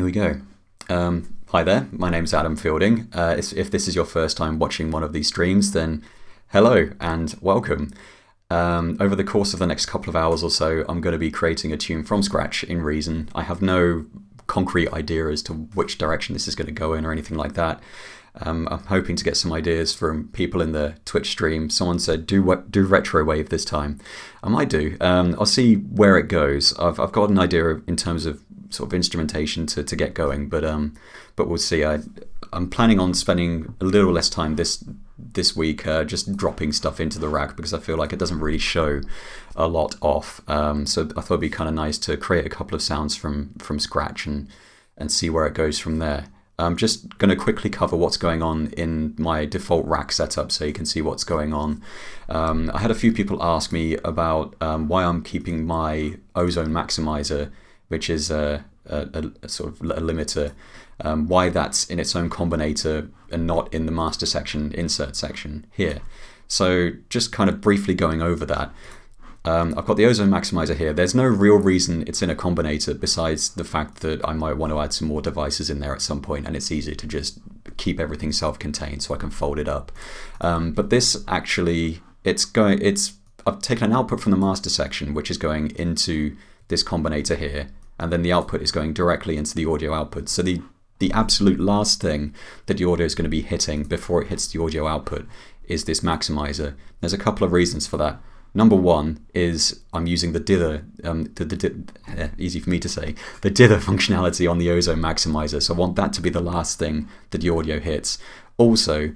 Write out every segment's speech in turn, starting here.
Here we go. Hi there, my name's Adam Fielding. If this is your first time watching one of these streams, then hello and welcome. Over the course of the next couple of hours or so, I'm going to be creating a tune from scratch in Reason. I have no concrete idea as to which direction this is going to go in or anything like that. I'm hoping to get some ideas from people in the Twitch stream. Someone said, do retrowave this time. I might do. I'll see where it goes. I've got an idea in terms of sort of instrumentation to get going, but we'll see. I'm planning on spending a little less time this week just dropping stuff into the rack because I feel like it doesn't really show a lot off. So I thought it'd be kind of nice to create a couple of sounds from scratch and see where it goes from there. I'm just going to quickly cover what's going on in my default rack setup so you can see what's going on. I had a few people ask me about why I'm keeping my ozone maximizer, which is a sort of a limiter, why that's in its own combinator and not in the master section, insert section here. So just kind of briefly going over that. I've got the ozone maximizer here. There's no real reason it's in a combinator besides the fact that I might want to add some more devices in there at some point, and it's easy to just keep everything self-contained so I can fold it up. But this actually, I've taken an output from the master section which is going into this combinator here, and then the output is going directly into the audio output. So the absolute last thing that the audio is going to be hitting before it hits the audio output is this maximizer. There's a couple of reasons for that. Number one is I'm using the dither, easy for me to say, the dither functionality on the ozone maximizer. So I want that to be the last thing that the audio hits. Also,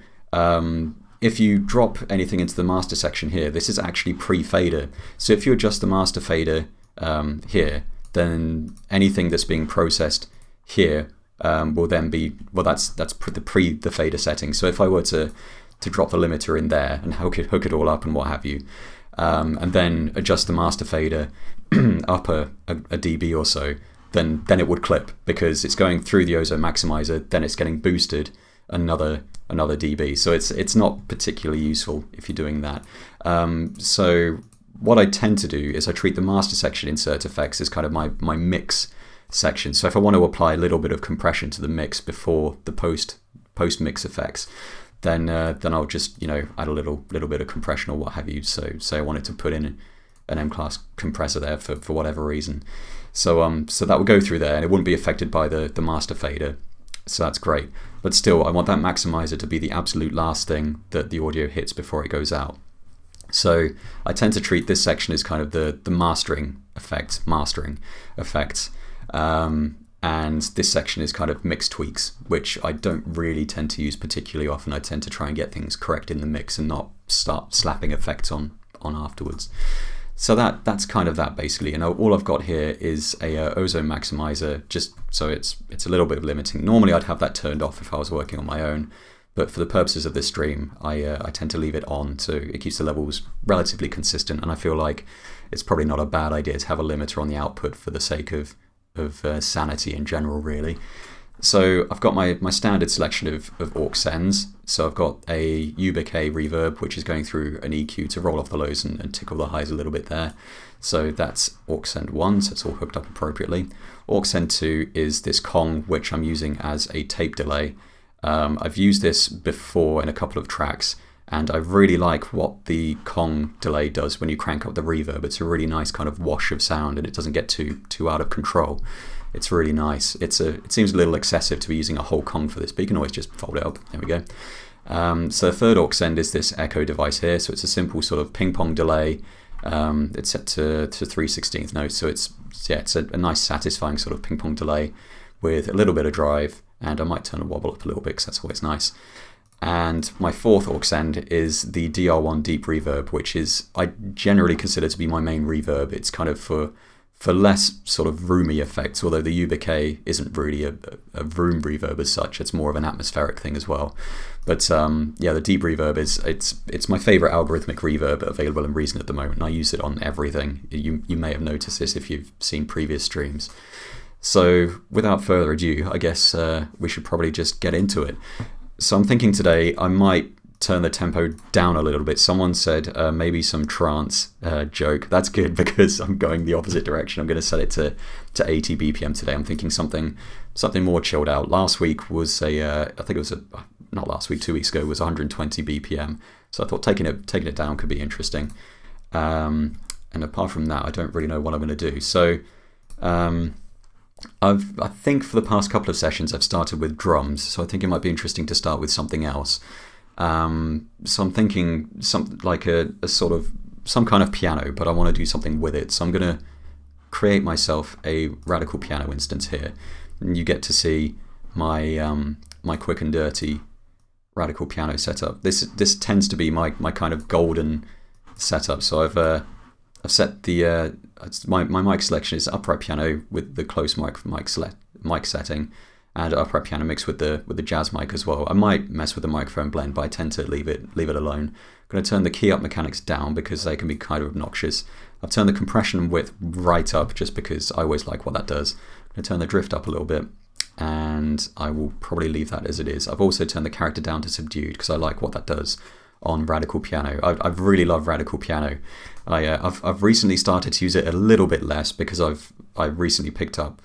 if you drop anything into the master section here, this is actually pre-fader. So if you adjust the master fader here, then anything that's being processed here will then be, well, that's the fader setting. So if I were to drop the limiter in there and hook it all up and what have you, and then adjust the master fader up a dB or so, then it would clip because it's going through the ozone maximizer, then it's getting boosted another dB. So it's not particularly useful if you're doing that. So what I tend to do is I treat the master section insert effects as kind of my mix section. So if I want to apply a little bit of compression to the mix before the post mix effects, then I'll just add a little bit of compression or what have you. So say I wanted to put in an M-class compressor there for whatever reason. So that would go through there and it wouldn't be affected by the master fader. So that's great. But still, I want that maximizer to be the absolute last thing that the audio hits before it goes out. So I tend to treat this section as kind of the mastering effects. And this section is kind of mix tweaks, which I don't really tend to use particularly often. I tend to try and get things correct in the mix and not start slapping effects on afterwards. So that's kind of that basically. And all I've got here is a ozone maximizer, just so it's a little bit of limiting. Normally I'd have that turned off if I was working on my own, but for the purposes of this stream, I tend to leave it on so it keeps the levels relatively consistent. And I feel like it's probably not a bad idea to have a limiter on the output for the sake of sanity in general, really. So I've got my standard selection of aux sends. So I've got a UBK reverb, which is going through an EQ to roll off the lows and tickle the highs a little bit there. So that's aux send 1, so it's all hooked up appropriately. Aux send 2 is this Kong, which I'm using as a tape delay. I've used this before in a couple of tracks, and I really like what the Kong delay does when you crank up the reverb. It's a really nice kind of wash of sound, and it doesn't get too out of control. It's really nice. It seems a little excessive to be using a whole Kong for this, but you can always just fold it up. There we go. So the third aux send is this echo device here. So it's a simple sort of ping pong delay. It's set to 3/16 notes, so it's a nice satisfying sort of ping pong delay with a little bit of drive, and I might turn the wobble up a little bit because that's always nice. And my fourth aux send is the DR1 deep reverb, which is I generally consider to be my main reverb. It's kind of for less sort of roomy effects, although the UBK isn't really a room reverb as such. It's more of an atmospheric thing as well. But the deep reverb it's my favorite algorithmic reverb available in Reason at the moment, and I use it on everything. You may have noticed this if you've seen previous streams. So without further ado, I guess we should probably just get into it. So I'm thinking today I might turn the tempo down a little bit. Someone said maybe some trance joke. That's good because I'm going the opposite direction. I'm going to set it to 80 BPM today. I'm thinking something something more chilled out. Last week was I think it was not last week, 2 weeks ago, was 120 BPM. So I thought taking it down could be interesting. And apart from that, I don't really know what I'm going to do. So I think for the past couple of sessions I've started with drums, so I think it might be interesting to start with something else. So I'm thinking some kind of piano, but I want to do something with it. So I'm going to create myself a radical piano instance here, and you get to see my my quick and dirty radical piano setup. This tends to be my kind of golden setup. So I've set the my mic selection is upright piano with the close mic setting, and upright piano mixed with the jazz mic as well. I might mess with the microphone blend, but I tend to leave it alone. I'm going to turn the key up mechanics down because they can be kind of obnoxious. I've turned the compression width right up just because I always like what that does. I'm going to turn the drift up a little bit, and I will probably leave that as it is. I've also turned the character down to subdued because I like what that does on radical piano. I really love radical piano. I've recently started to use it a little bit less because I've recently picked up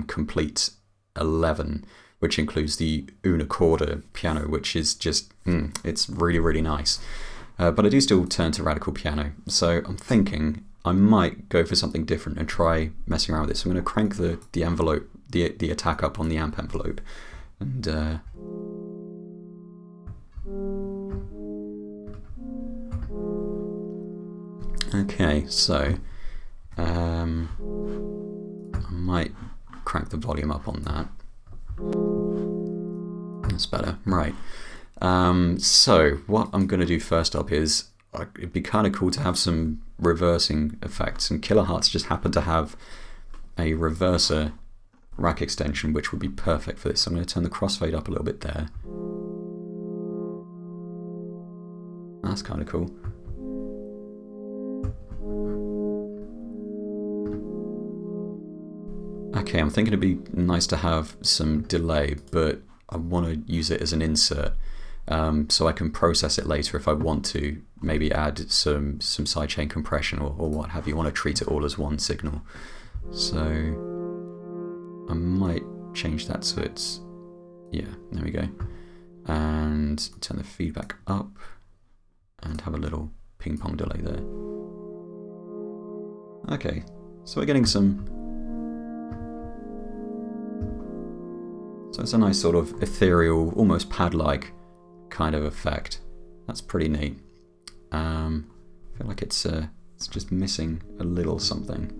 Complete 11, which includes the una corda piano, which is just it's really, really nice. But I do still turn to radical piano, so I'm thinking I might go for something different and try messing around with this. I'm going to crank the envelope, the attack up on the amp envelope, and okay, so I might crank the volume up on that. That's better, right. So what I'm going to do first up is it'd be kind of cool to have some reversing effects, and Kilohertz just happened to have a reverser rack extension which would be perfect for this. So I'm going to turn the crossfade up a little bit there. That's kind of cool. Okay, I'm thinking it'd be nice to have some delay, but I want to use it as an insert, so I can process it later if I want to, maybe add some sidechain compression or what have you. I want to treat it all as one signal. So I might change that so it's, yeah, there we go. And turn the feedback up and have a little ping pong delay there. Okay, so we're getting some. So it's a nice sort of ethereal, almost pad-like kind of effect. That's pretty neat. I feel like it's just missing a little something.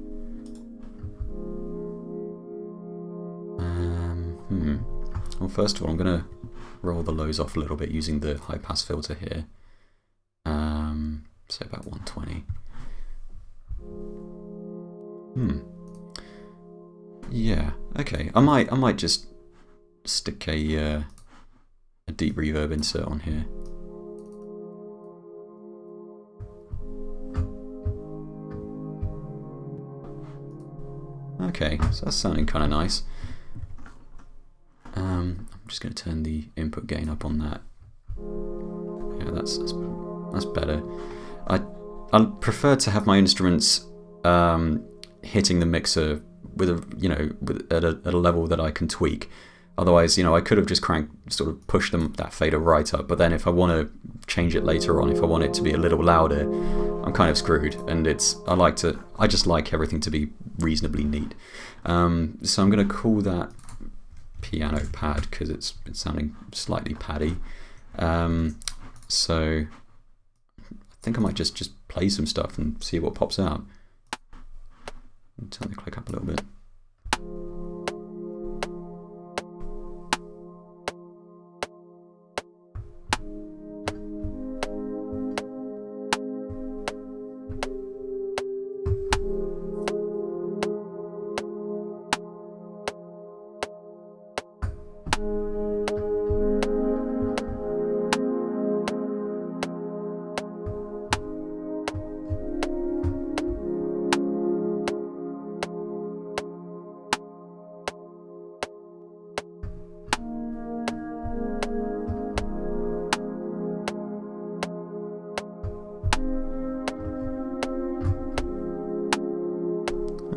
Well, first of all, I'm going to roll the lows off a little bit using the high-pass filter here. Say about 120. Yeah. Okay. I might just stick a deep reverb insert on here. Okay, so that's sounding kind of nice. I'm just going to turn the input gain up on that. Yeah, that's better. I prefer to have my instruments hitting the mixer with at a level that I can tweak. Otherwise, I could have just sort of pushed that fader right up, but then if I want to change it later on, if I want it to be a little louder, I'm kind of screwed. And I just like everything to be reasonably neat. So I'm going to call that piano pad because it's sounding slightly paddy. So I think I might just play some stuff and see what pops out. Turn the click up a little bit.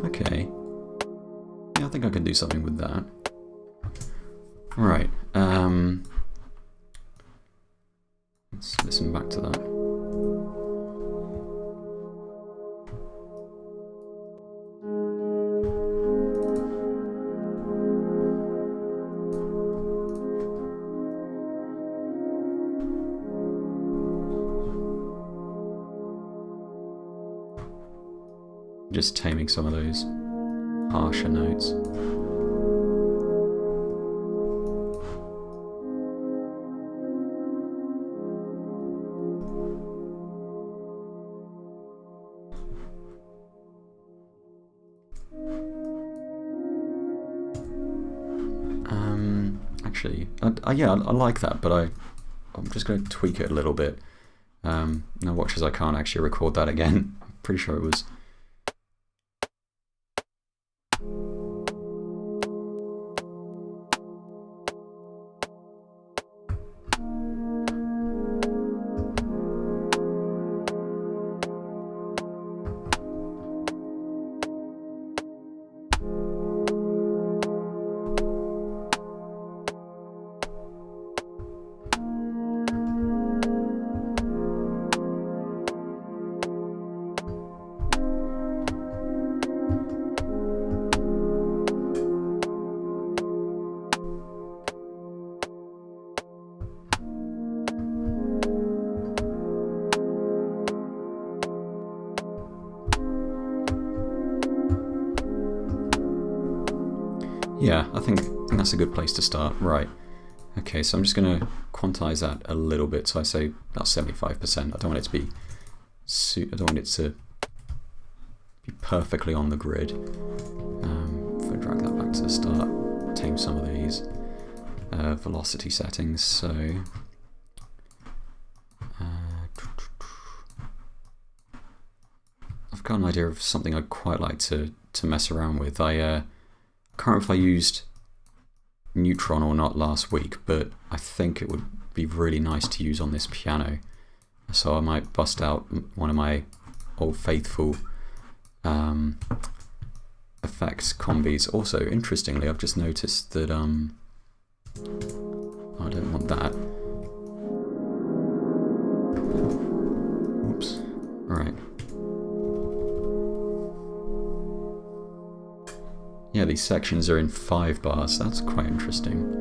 Okay. Yeah, I think I can do something with that. Right. Let's listen back to that. Just taming some of those harsher notes. Actually, yeah, I like that, but I'm just going to tweak it a little bit. Now watch as I can't actually record that again. I'm pretty sure it was. Yeah, I think that's a good place to start. Right. Okay, so I'm just going to quantize that a little bit. So I say about 75%. I don't want it to be. I don't want it to be perfectly on the grid. If I drag that back to the start, tame some of these velocity settings. So I've got an idea of something I'd quite like to mess around with. I can't remember if I used Neutron or not last week, but I think it would be really nice to use on this piano. So I might bust out one of my old faithful effects combis. Also, interestingly, I've just noticed that I don't want that. Oops. Alright. Yeah, these sections are in 5 bars. That's quite interesting.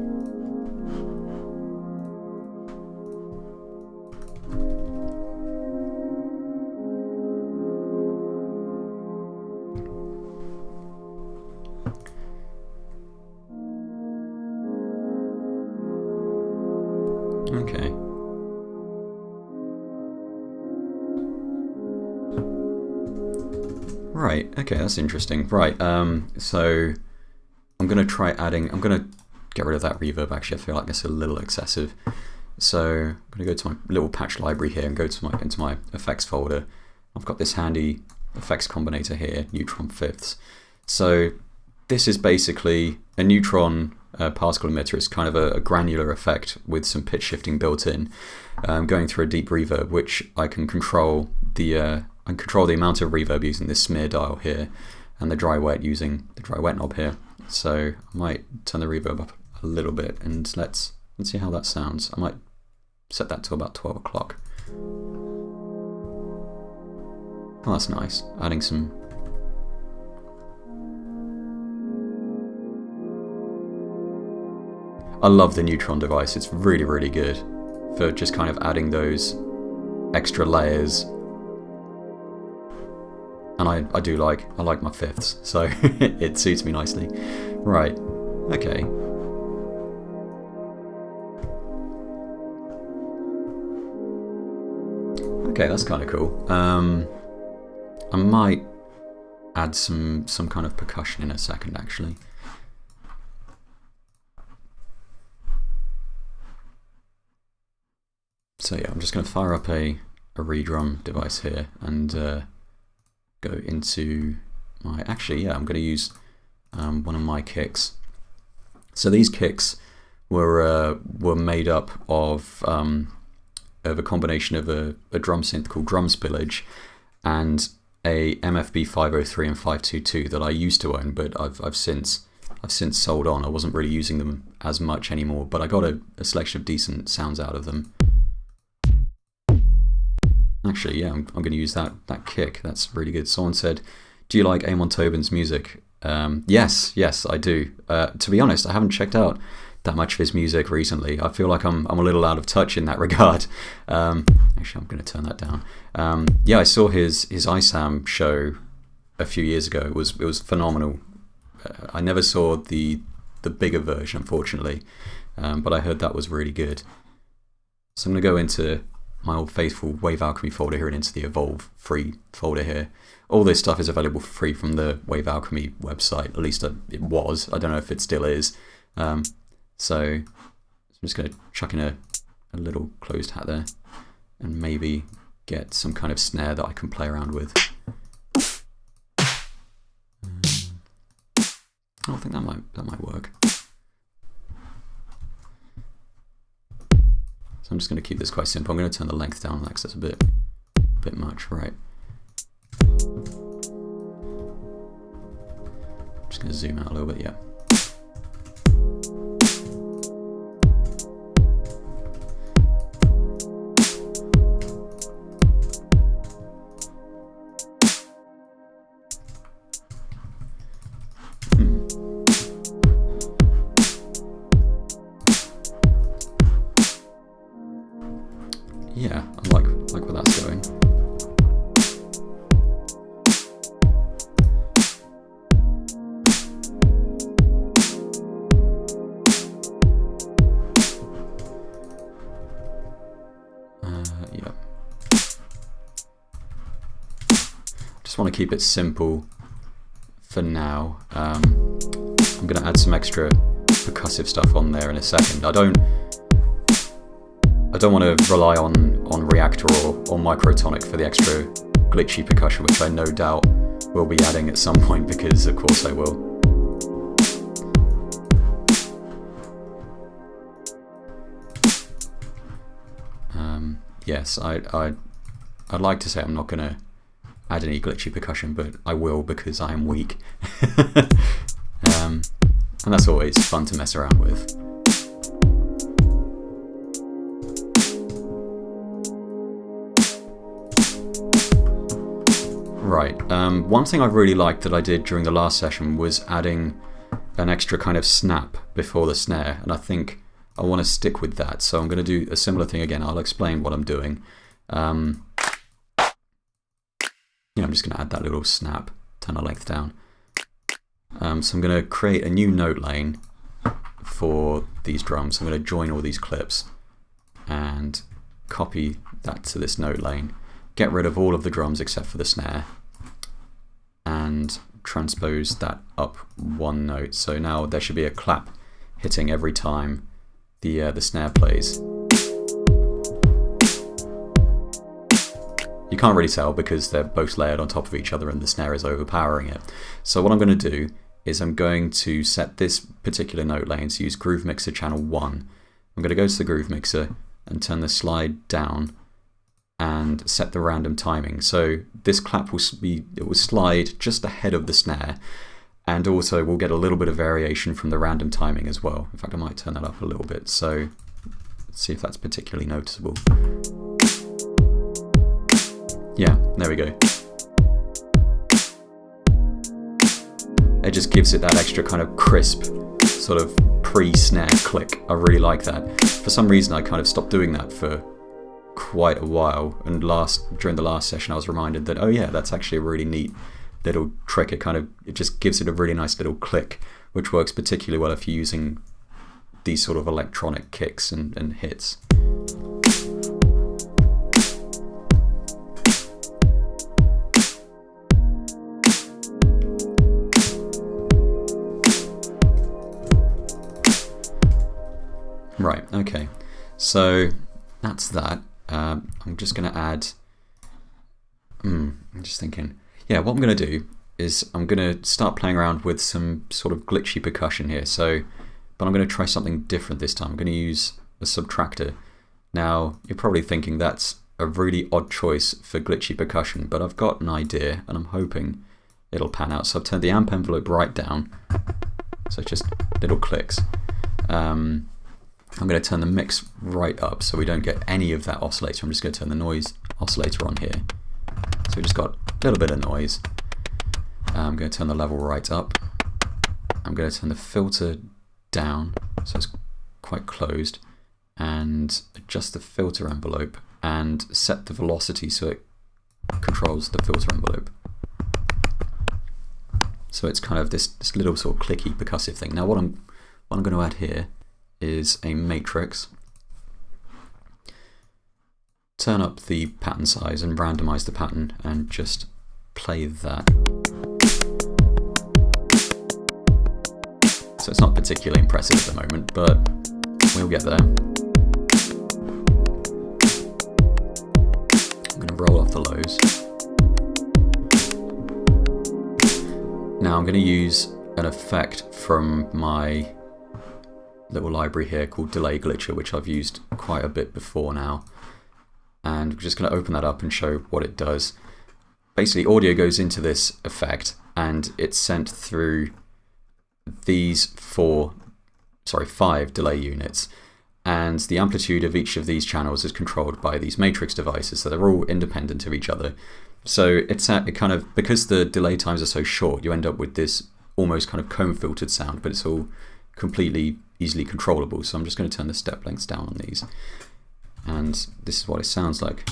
Okay. Right, okay, that's interesting. Right, so I'm going to try adding, I'm going to get rid of that reverb actually. I feel like it's a little excessive. So I'm going to go to my little patch library here and go to into my effects folder. I've got this handy effects combinator here, neutron fifths. So this is basically a neutron particle emitter. It's kind of a granular effect with some pitch shifting built in, going through a deep reverb, which I can control the amount of reverb using this smear dial here, and the dry wet using the dry wet knob here. So I might turn the reverb up a little bit, and let's see how that sounds. I might set that to about 12 o'clock. Oh, that's nice. Adding some. I love the Neutron device. It's really, really good for just kind of adding those extra layers. And I like my fifths, so it suits me nicely. Right, okay. Okay, that's kind of cool. I might add some kind of percussion in a second, actually. So yeah, I'm just going to fire up a redrum device here and go into my, actually yeah, I'm going to use one of my kicks. So these kicks were made up of a combination of a drum synth called Drum Spillage and a MFB 503 and 522 that I used to own, but I've since I've since sold on. I wasn't really using them as much anymore, but I got a selection of decent sounds out of them. Actually, yeah, I'm going to use that kick. That's really good. Someone said, do you like Eamon Tobin's music? Yes, I do. To be honest, I haven't checked out that much of his music recently. I feel like I'm a little out of touch in that regard. Actually, I'm going to turn that down. Yeah, I saw his ISAM show a few years ago. It was phenomenal. I never saw the bigger version, unfortunately, but I heard that was really good. So I'm going to go into my old faithful Wave Alchemy folder here and into the Evolve free folder here. All this stuff is available for free from the Wave Alchemy website. At least it was. I don't know if it still is. So I'm just going to chuck in a little closed hat there and maybe get some kind of snare that I can play around with. I think that might work. So I'm just going to keep this quite simple. I'm going to turn the length down because that's a bit much, right? I'm just going to zoom out a little bit, yeah. Yeah, I like where that's going. Yeah. Just want to keep it simple for now. I'm going to add some extra percussive stuff on there in a second. I don't want to rely on Reactor or Microtonic for the extra glitchy percussion, which I no doubt will be adding at some point, because of course I will. Yes, I'd like to say I'm not going to add any glitchy percussion, but I will, because I am weak. And that's always fun to mess around with. Right, one thing I really liked that I did during the last session was adding an extra kind of snap before the snare, and I think I want to stick with that, so I'm going to do a similar thing again. I'll explain what I'm doing. Yeah, I'm just going to add that little snap, turn the length down. So I'm going to create a new note lane for these drums. I'm going to join all these clips and copy that to this note lane. Get rid of all of the drums except for the snare and transpose that up one note. So now there should be a clap hitting every time the snare plays. You can't really tell because they're both layered on top of each other and the snare is overpowering it. So what I'm going to do is I'm going to set this particular note lane to use Groove Mixer channel 1. I'm going to go to the Groove Mixer and turn the slide down and set the random timing. So this clap will slide just ahead of the snare, and also we'll get a little bit of variation from the random timing as well. In fact, I might turn that up a little bit, so let's see if that's particularly noticeable. Yeah, there we go. It just gives it that extra kind of crisp sort of pre-snare click. I really like that. For some reason I kind of stopped doing that for quite a while, and during the last session I was reminded that, oh yeah, that's actually a really neat little trick. It just gives it a really nice little click, which works particularly well if you're using these sort of electronic kicks and hits. Right, okay, so that's that. I'm just going to add, I'm just thinking, yeah, what I'm going to do is I'm going to start playing around with some sort of glitchy percussion here. But I'm going to try something different this time. I'm going to use a subtractor. Now, you're probably thinking that's a really odd choice for glitchy percussion, but I've got an idea and I'm hoping it'll pan out. So I've turned the amp envelope right down so it's just little clicks. I'm going to turn the mix right up so we don't get any of that oscillator. I'm just going to turn the noise oscillator on here. So we just got a little bit of noise. I'm going to turn the level right up. I'm going to turn the filter down so it's quite closed, and adjust the filter envelope and set the velocity so it controls the filter envelope. So it's kind of this little sort of clicky percussive thing. Now what I'm going to add here is a matrix. Turn up the pattern size and randomize the pattern and just play that. So it's not particularly impressive at the moment, but we'll get there. I'm going to roll off the lows. Now I'm going to use an effect from my little library here called Delay Glitcher, which I've used quite a bit before now. And I'm just going to open that up and show what it does. Basically, audio goes into this effect and it's sent through these 5 delay units, and the amplitude of each of these channels is controlled by these matrix devices, so they're all independent of each other. So it's because the delay times are so short, you end up with this almost kind of comb filtered sound, but it's all completely easily controllable. So I'm just going to turn the step lengths down on these, and this is what it sounds like.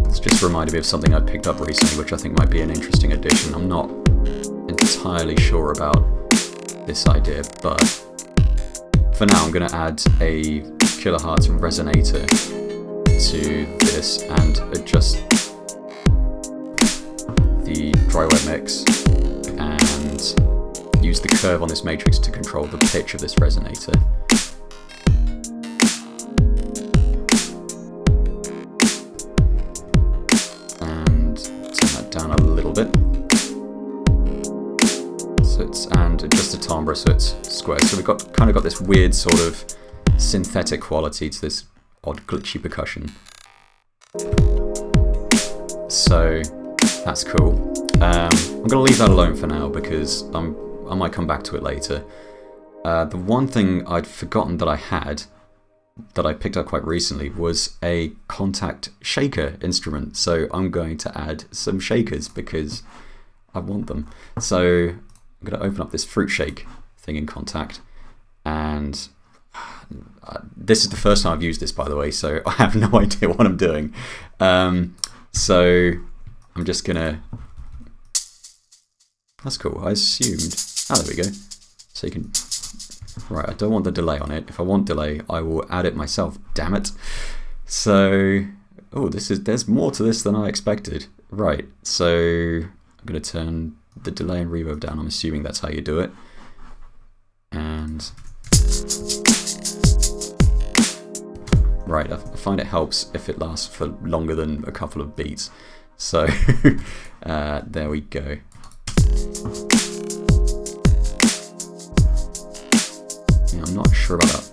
It's just reminded me of something I picked up recently, which I think might be an interesting addition. I'm not entirely sure about this idea, but for now I'm going to add a kilohertz resonator to this and adjust the dry wet mix and use the curve on this matrix to control the pitch of this resonator. And turn that down a little bit. And adjust the timbre so it's square. So we've kind of got this weird sort of synthetic quality to this odd glitchy percussion. So that's cool. I'm going to leave that alone for now because I might come back to it later. The one thing I'd forgotten that I had, that I picked up quite recently, was a contact shaker instrument. So I'm going to add some shakers because I want them. So I'm going to open up this fruit shake thing in Contact, and this is the first time I've used this, by the way, so I have no idea what I'm doing. So I'm just going to... That's cool, I assumed... Oh, there we go. So you can... Right, I don't want the delay on it. If I want delay, I will add it myself, damn it. So... Oh, there's more to this than I expected. Right, so I'm going to turn the delay and reverb down. I'm assuming that's how you do it. And right, I find it helps if it lasts for longer than a couple of beats. So there we go. Yeah, I'm not sure about that.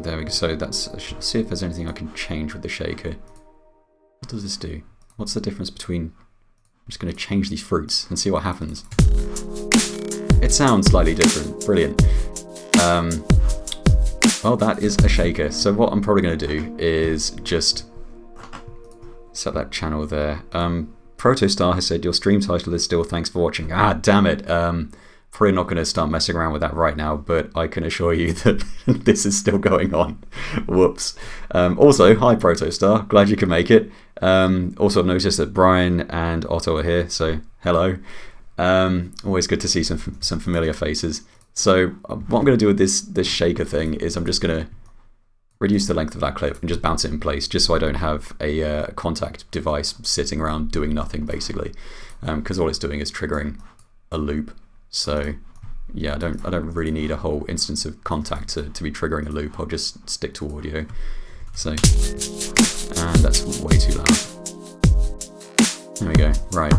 There we go. So that's. Let's see if there's anything I can change with the shaker. What does this do? What's the difference between... I'm just going to change these fruits and see what happens. It sounds slightly different. Brilliant. Well, that is a shaker. So what I'm probably going to do is just set that channel there. Protostar has said your stream title is still "Thanks for watching." Ah, damn it. Probably not going to start messing around with that right now, but I can assure you that this is still going on. Whoops. Also, hi Protostar, glad you can make it. Also, I've noticed that Brian and Otto are here, so hello. Always good to see some familiar faces. So what I'm going to do with this shaker thing is I'm just going to reduce the length of that clip and just bounce it in place, just so I don't have a contact device sitting around doing nothing, basically, because all it's doing is triggering a loop. So yeah, I don't really need a whole instance of contact to be triggering a loop. I'll just stick to audio. So, and that's way too loud. There we go. Right.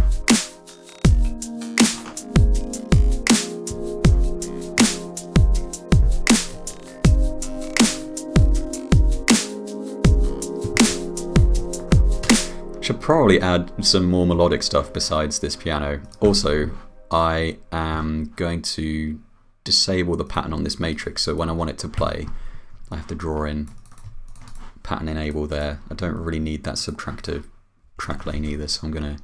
Should probably add some more melodic stuff besides this piano. Also, I am going to disable the pattern on this matrix, so when I want it to play, I have to draw in pattern enable there. I don't really need that subtractive track lane either, so I'm going to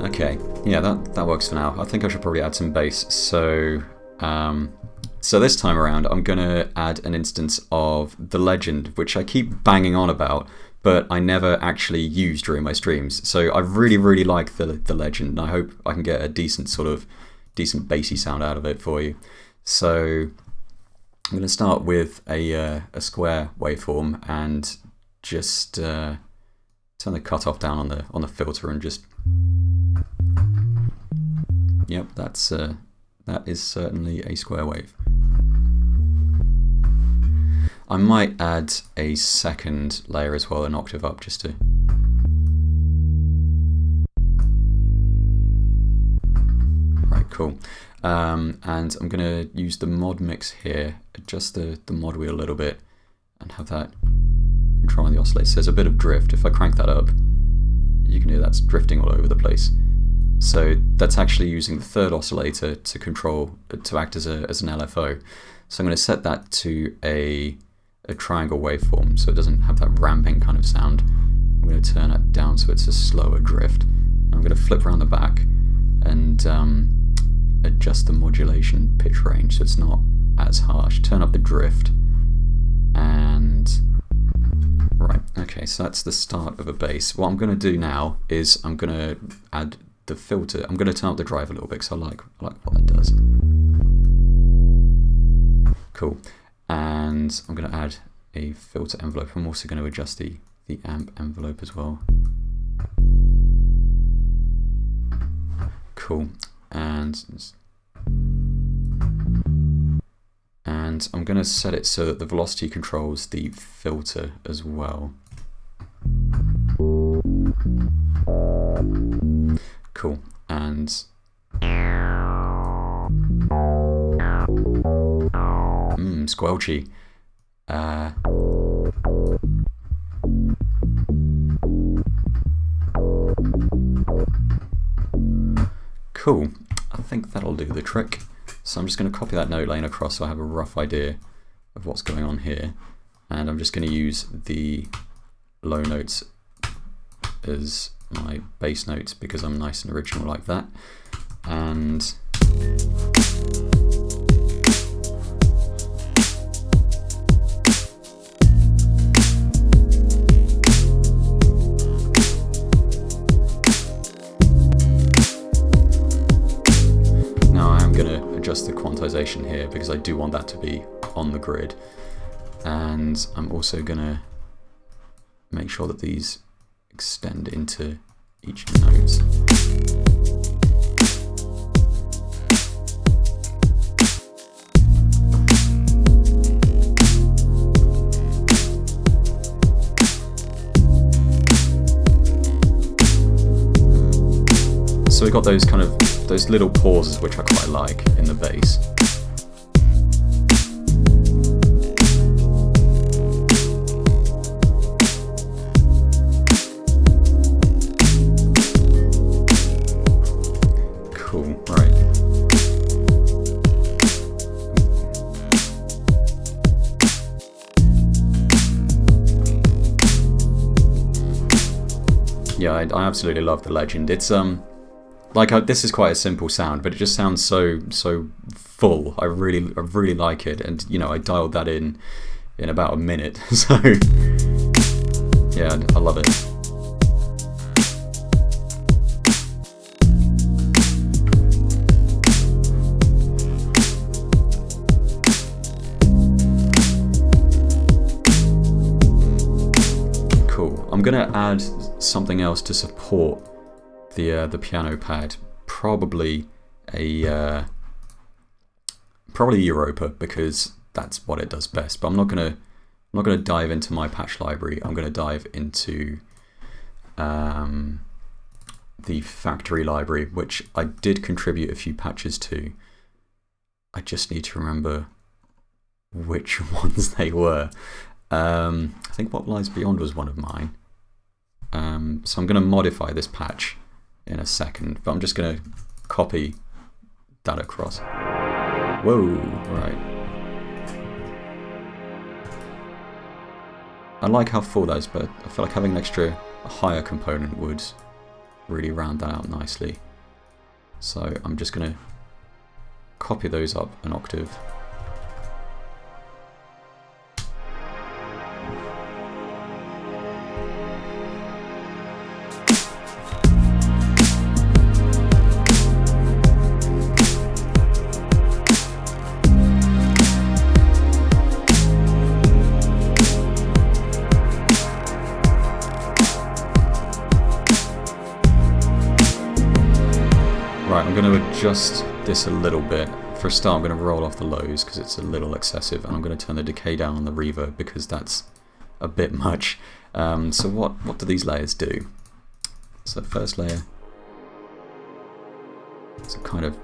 okay, yeah, that works for now. I think I should probably add some bass. So, so this time around, I'm going to add an instance of the legend, which I keep banging on about, but I never actually use during my streams. So I really like the legend, and I hope I can get a decent bassy sound out of it for you. So I'm going to start with a square waveform and just turn the cutoff down on the filter and just. Yep, that is certainly a square wave. I might add a second layer as well, an octave up, just to. Right, cool. And I'm going to use the mod mix here, adjust the mod wheel a little bit, and have that control on the oscillator. So there's a bit of drift. If I crank that up, you can hear that's drifting all over the place. So that's actually using the third oscillator to act as an LFO. So I'm going to set that to a triangle waveform, so it doesn't have that ramping kind of sound. I'm going to turn it down so it's a slower drift. I'm going to flip around the back and adjust the modulation pitch range so it's not as harsh. Turn up the drift, and right, okay, so that's the start of a bass. What I'm going to do now is I'm going to add the filter. I'm going to turn up the drive a little bit because I like what that does. Cool. And I'm going to add a filter envelope. I'm also going to adjust the amp envelope as well. Cool. And I'm going to set it so that the velocity controls the filter as well. Cool. And squelchy. Cool. I think that'll do the trick. So I'm just going to copy that note lane across so I have a rough idea of what's going on here. And I'm just going to use the low notes as my bass notes because I'm nice and original like that. And adjust the quantization here because I do want that to be on the grid, and I'm also going to make sure that these extend into each note. So we've got those kind of those little pauses which I quite like in the bass. Cool, right. Yeah, I absolutely love the Legend. It's this is quite a simple sound, but it just sounds so full. I really like it, and you know, I dialed that in about a minute. So yeah, I love it. I'm going to add something else to support the piano pad, probably a Europa, because that's what it does best. But I'm not going to dive into my patch library. I'm going to dive into the factory library, which I did contribute a few patches to. I just need to remember which ones they were. I think What Lies Beyond was one of mine. So I'm going to modify this patch in a second, but I'm just going to copy that across. Whoa, right. I like how full that is, but I feel like having an extra higher component would really round that out nicely. So I'm just going to copy those up an octave. Right, I'm going to adjust this a little bit. For a start, I'm going to roll off the lows because it's a little excessive, and I'm going to turn the decay down on the reverb because that's a bit much. So what do these layers do? So the first layer, it's a kind of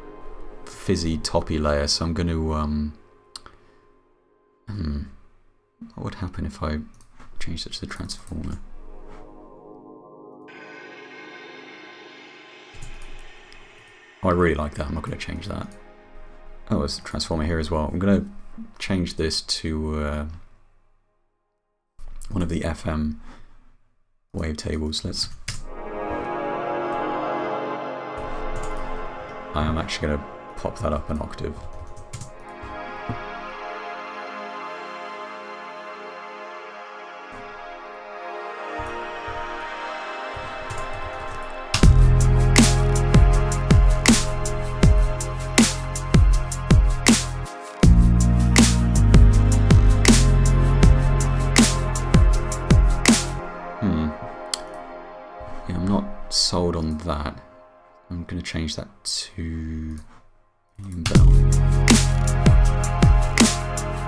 fizzy, toppy layer, so I'm going to... what would happen if I changed it to the transformer? Oh, I really like that. I'm not going to change that. Oh, there's a transformer here as well. I'm going to change this to one of the FM wavetables. I am actually going to pop that up an octave. Sold on that. I'm going to change that to bell.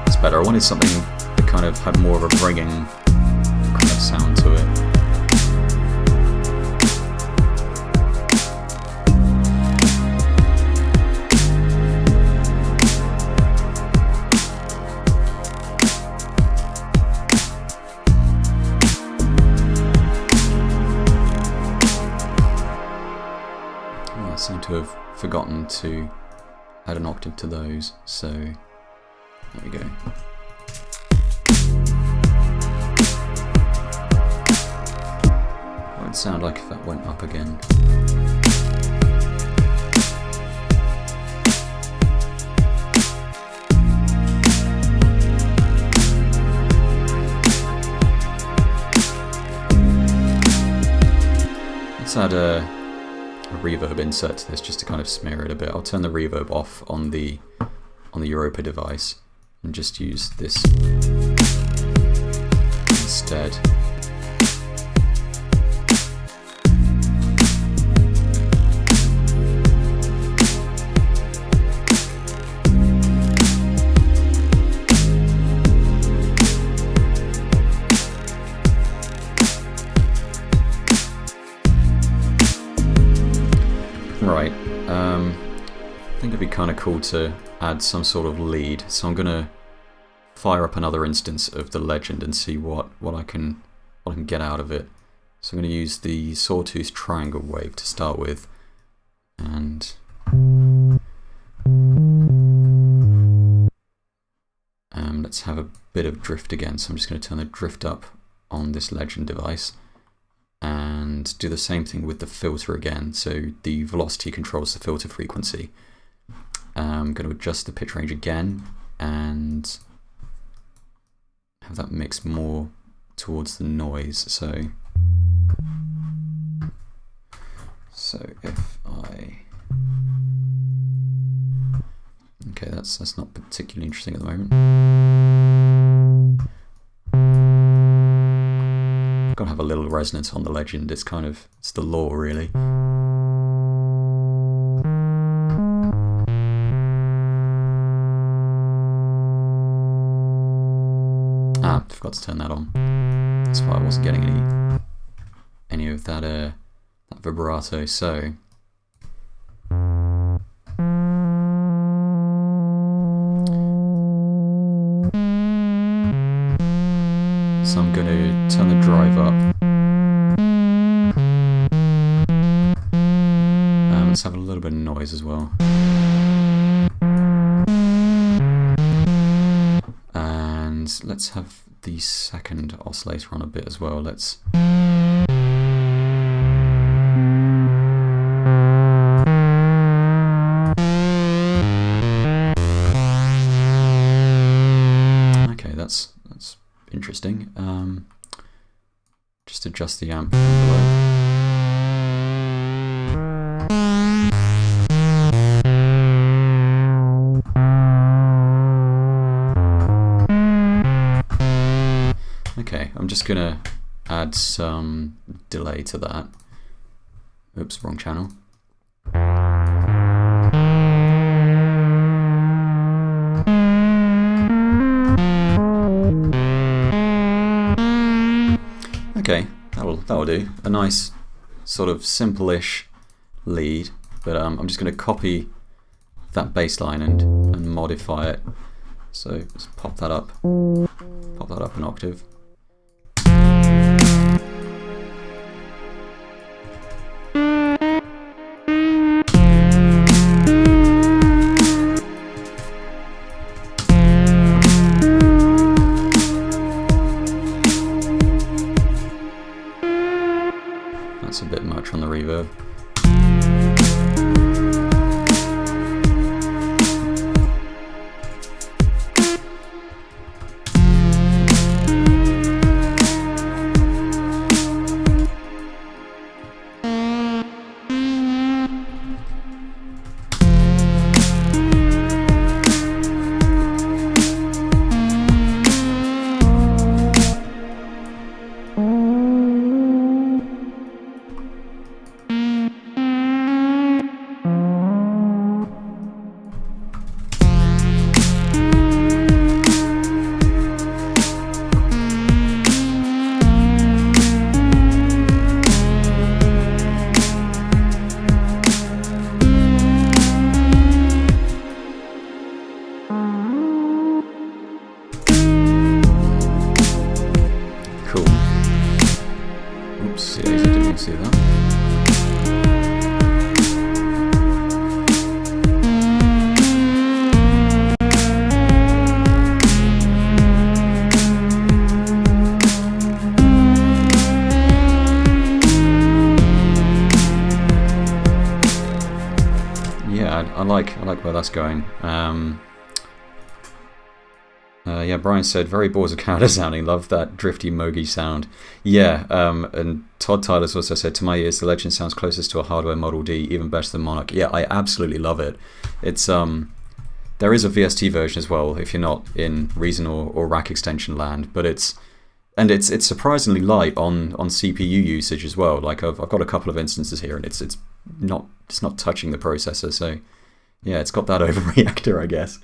It's better. I wanted something that kind of had more of a ringing kind of sound to it. I seem to have forgotten to add an octave to those, so there we go. What would it sound like if that went up again? Let's add a reverb insert to this just to kind of smear it a bit. I'll turn the reverb off on the Europa device and just use this instead. Right, I think it'd be kind of cool to add some sort of lead, so I'm going to fire up another instance of the legend and see what I can get out of it. So I'm going to use the sawtooth triangle wave to start with, and let's have a bit of drift again. So I'm just going to turn the drift up on this legend device. And do the same thing with the filter again. So the velocity controls the filter frequency. I'm going to adjust the pitch range again and have that mix more towards the noise. So if I... Okay, that's not particularly interesting at the moment. Got to have a little resonance on the legend. It's it's the law, really. Ah, forgot to turn that on. That's why I wasn't getting any of that that vibrato. So I'm going to turn the drive up. Let's have a little bit of noise as well. And let's have the second oscillator on a bit as well. Let's... Okay, that's interesting. Just adjust the amp below. Okay, I'm just gonna add some delay to that. Oops, wrong channel. Okay, that'll do. A nice sort of simple-ish lead, but I'm just going to copy that bass line and modify it. So let's pop that up an octave. That's a bit much on the reverb. Cool. Oops, yeah, didn't see that. Yeah, I like where that's going. Yeah, Brian said, very Boards of Canada sounding, love that drifty mogi sound. Yeah, and Todd Tyler's also said, to my ears, the Legend sounds closest to a hardware Model D, even better than Monarch. Yeah, I absolutely love it. It's there is a VST version as well, if you're not in Reason or rack extension land, but it's surprisingly light on CPU usage as well. Like I've got a couple of instances here, and it's not touching the processor, so yeah, it's got that overreactor, I guess.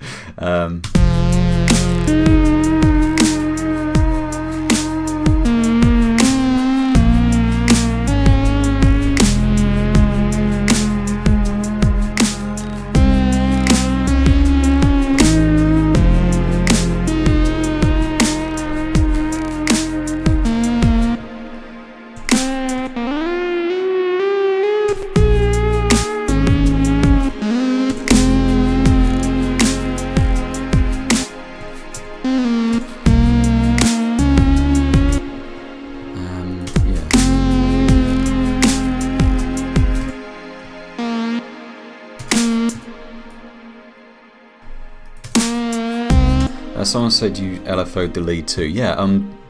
Someone said you LFO'd the lead too. Yeah,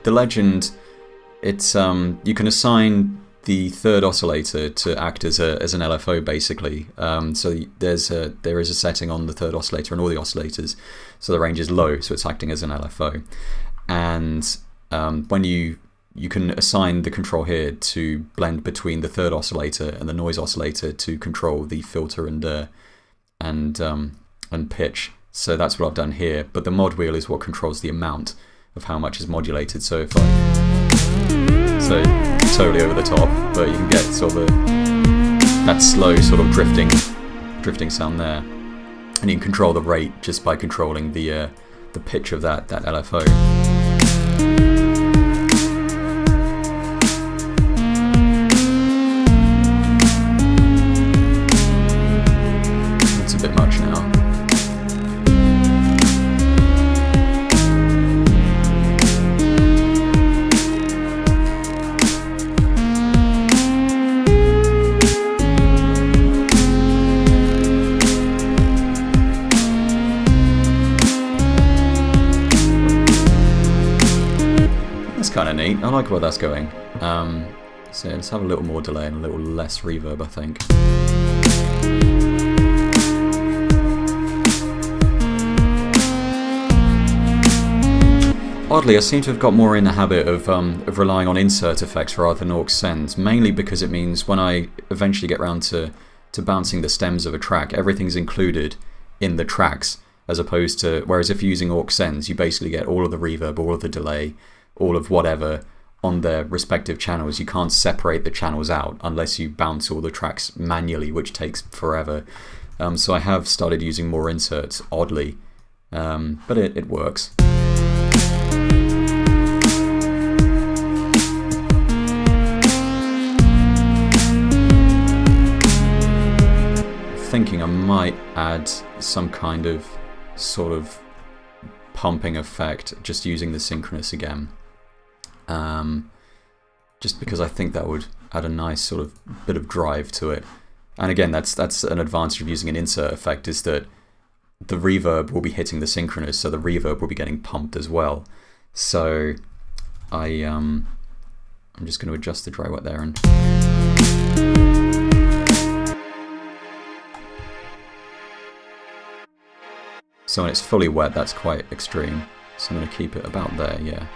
the Legend, it's you can assign the third oscillator to act as an LFO basically. So there is a setting on the third oscillator and all the oscillators, so the range is low, so it's acting as an LFO. And when you you can assign the control here to blend between the third oscillator and the noise oscillator to control the filter and pitch. So that's what I've done here. But the mod wheel is what controls the amount of how much is modulated. So if so totally over the top, but you can get sort of that slow sort of drifting sound there, and you can control the rate just by controlling the pitch of that LFO. It's a bit much now. Kind of neat. I like where that's going. So let's have a little more delay and a little less reverb, I think. Oddly, I seem to have got more in the habit of relying on insert effects rather than aux sends, mainly because it means when I eventually get around to bouncing the stems of a track, everything's included in the tracks, as opposed to, whereas if you're using aux sends, you basically get all of the reverb, all of the delay, all of whatever on their respective channels. You can't separate the channels out unless you bounce all the tracks manually, which takes forever. So I have started using more inserts, oddly, but it works. Thinking I might add some kind of sort of pumping effect, just using the synchronous again. Just because I think that would add a nice sort of bit of drive to it. And again, that's an advantage of using an insert effect, is that the reverb will be hitting the synchronous, so the reverb will be getting pumped as well. So I'm just going to adjust the dry wet there, and so when it's fully wet, that's quite extreme. So I'm going to keep it about there, yeah.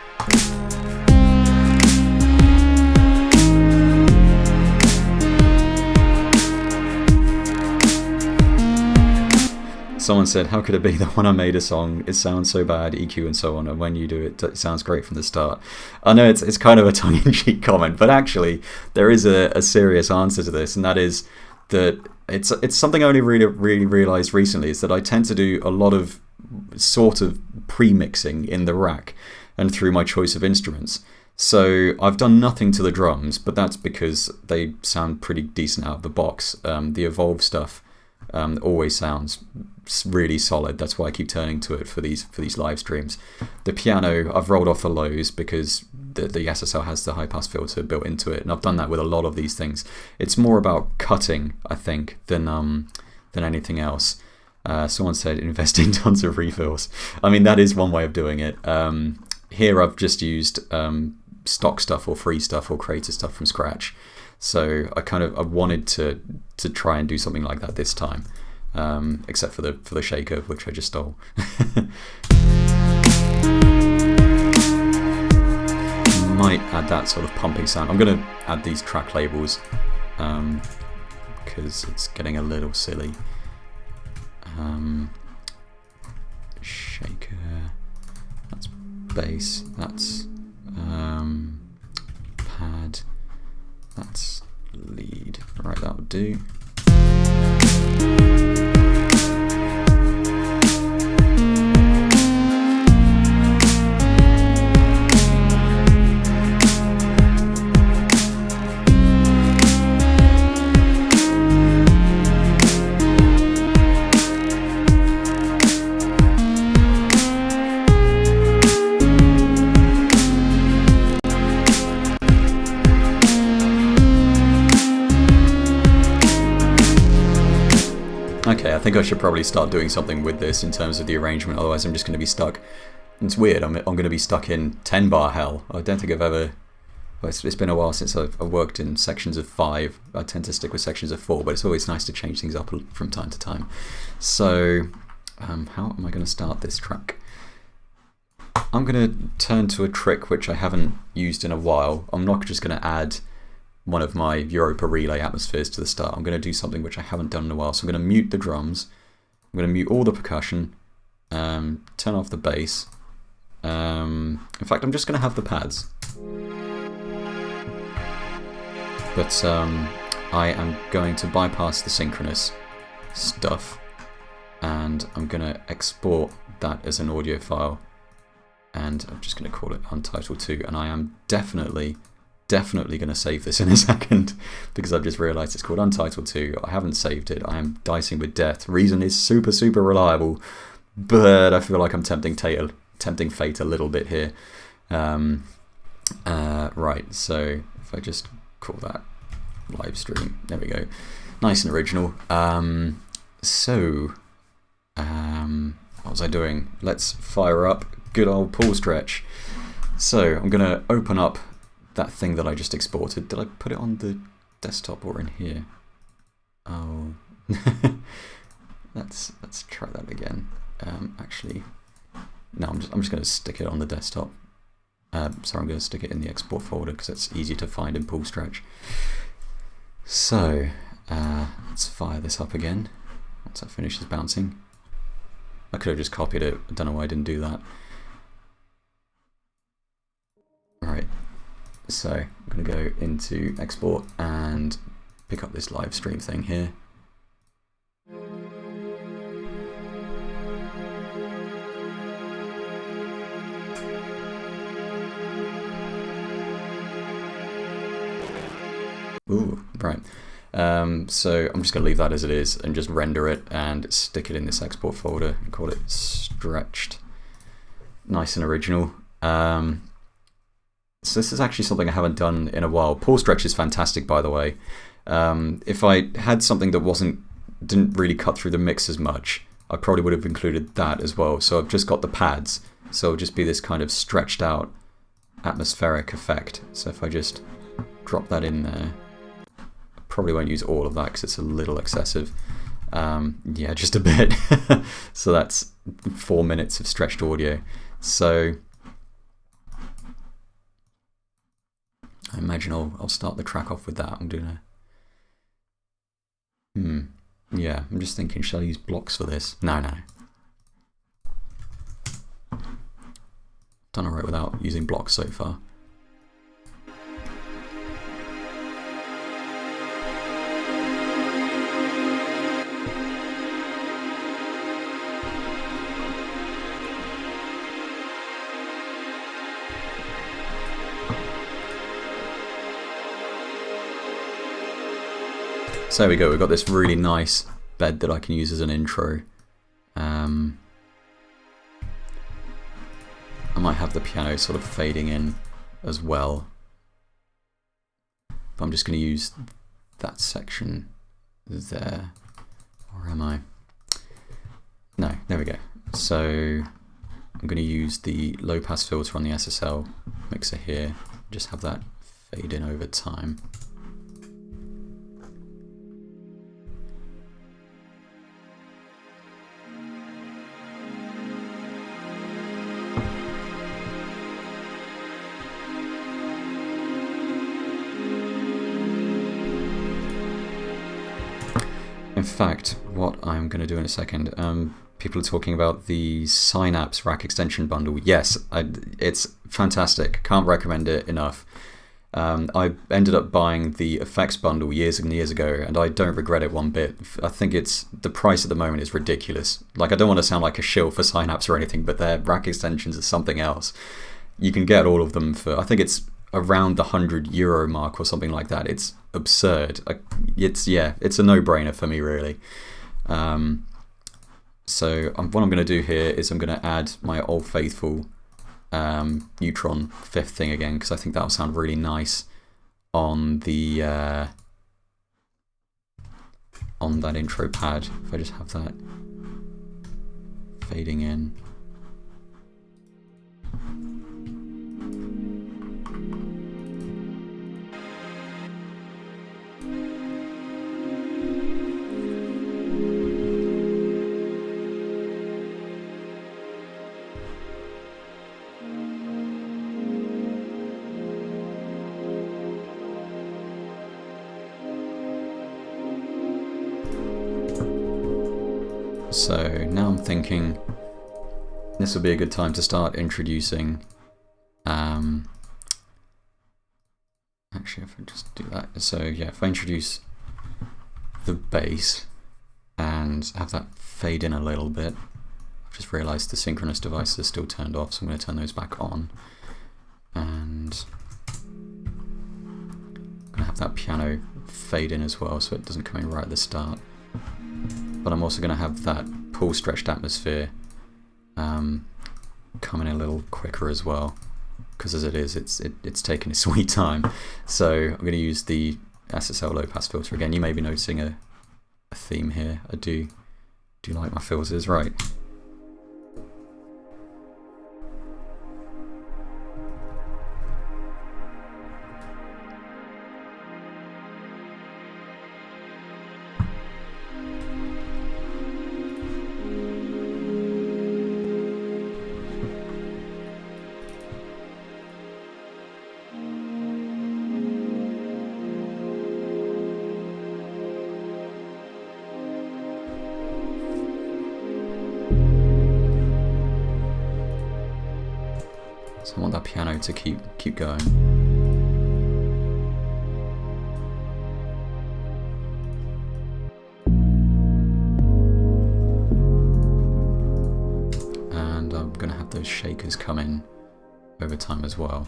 Someone said, how could it be that when I made a song, it sounds so bad, EQ and so on, and when you do it, it sounds great from the start? I know it's kind of a tongue-in-cheek comment, but actually there is a serious answer to this, and that is that it's something I only really realised recently, is that I tend to do a lot of sort of pre-mixing in the rack and through my choice of instruments. So I've done nothing to the drums, but that's because they sound pretty decent out of the box. The Evolve stuff always sounds really solid. That's why I keep turning to it for these live streams. The piano, I've rolled off the lows because the SSL has the high pass filter built into it, and I've done that with a lot of these things. It's more about cutting, I think, than anything else. Someone said invest in tons of refills. I mean, that is one way of doing it. Here I've just used stock stuff or free stuff or creator stuff from scratch. So I wanted to try and do something like that this time, except for the shaker, which I just stole. Might add that sort of pumping sound. I'm going to add these track labels because it's getting a little silly. Shaker, that's bass, that's pad, that's lead. Right, that would do. Okay, I think I should probably start doing something with this in terms of the arrangement, otherwise I'm just going to be stuck. It's weird, I'm going to be stuck in 10 bar hell. I don't think I've ever... Well, it's been a while since I've worked in sections of 5. I tend to stick with sections of 4, but it's always nice to change things up from time to time. So, how am I going to start this track? I'm going to turn to a trick which I haven't used in a while. I'm not just going to add one of my Europa Relay atmospheres to the start. I'm going to do something which I haven't done in a while. So I'm going to mute the drums. I'm going to mute all the percussion. Turn off the bass. In fact, I'm just going to have the pads. But I am going to bypass the synchronous stuff, and I'm going to export that as an audio file, and I'm just going to call it Untitled 2, and I am definitely going to save this in a second because I've just realised it's called Untitled 2. I haven't saved it. I am dicing with death. Reason is super reliable, but I feel like I'm tempting fate a little bit here. Right, so if I just call that live stream, there we go, nice and original. What was I doing? Let's fire up good old pull stretch. So I'm going to open up that thing that I just exported. Did I put it on the desktop or in here? Oh, let's try that again. Actually, no, I'm just going to stick it on the desktop. Sorry, I'm going to stick it in the export folder because it's easy to find in pull stretch. So let's fire this up again once that finishes bouncing. I could have just copied it. I don't know why I didn't do that. Alright, so I'm going to go into export and pick up this live stream thing here. Ooh, right. So I'm just going to leave that as it is and just render it and stick it in this export folder and call it stretched. Nice and original. So this is actually something I haven't done in a while. Pull stretch is fantastic, by the way. If I had something that didn't really cut through the mix as much, I probably would have included that as well. So I've just got the pads. So it'll just be this kind of stretched out atmospheric effect. So if I just drop that in there, probably won't use all of that because it's a little excessive. Yeah, just a bit. So that's 4 minutes of stretched audio. So I imagine I'll start the track off with that. I'm doing yeah, I'm just thinking, shall I use blocks for this? No. Done alright without using blocks so far. So there we go, we've got this really nice bed that I can use as an intro. I might have the piano sort of fading in as well. But I'm just going to use that section there. Or am I? No, there we go. So I'm going to use the low pass filter on the SSL mixer here. Just have that fade in over time. In fact, what I'm going to do in a second, people are talking about the Synapse rack extension bundle. Yes, it's fantastic. Can't recommend it enough. I ended up buying the effects bundle years and years ago, and I don't regret it one bit. I think the price at the moment is ridiculous. Like, I don't want to sound like a shill for Synapse or anything, but their rack extensions are something else. You can get all of them for, I think it's around the €100 mark or something like that. It's absurd. It's a no-brainer for me, really. So what I'm going to do here is I'm going to add my old faithful neutron fifth thing again, because I think that'll sound really nice on the on that intro pad. If I just have that fading in. So now I'm thinking this will be a good time to start introducing, actually if I just do that, so yeah, if I introduce the bass and have that fade in a little bit. I've just realised the synchronous devices are still turned off, so I'm going to turn those back on. And I'm going to have that piano fade in as well, so it doesn't come in right at the start. But I'm also going to have that pull stretched atmosphere come in a little quicker as well, because as it is, it's taking its sweet time. So I'm going to use the SSL low pass filter again. You may be noticing a theme here. I do like my filters, right? So I want that piano to keep going. And I'm going to have those shakers come in over time as well.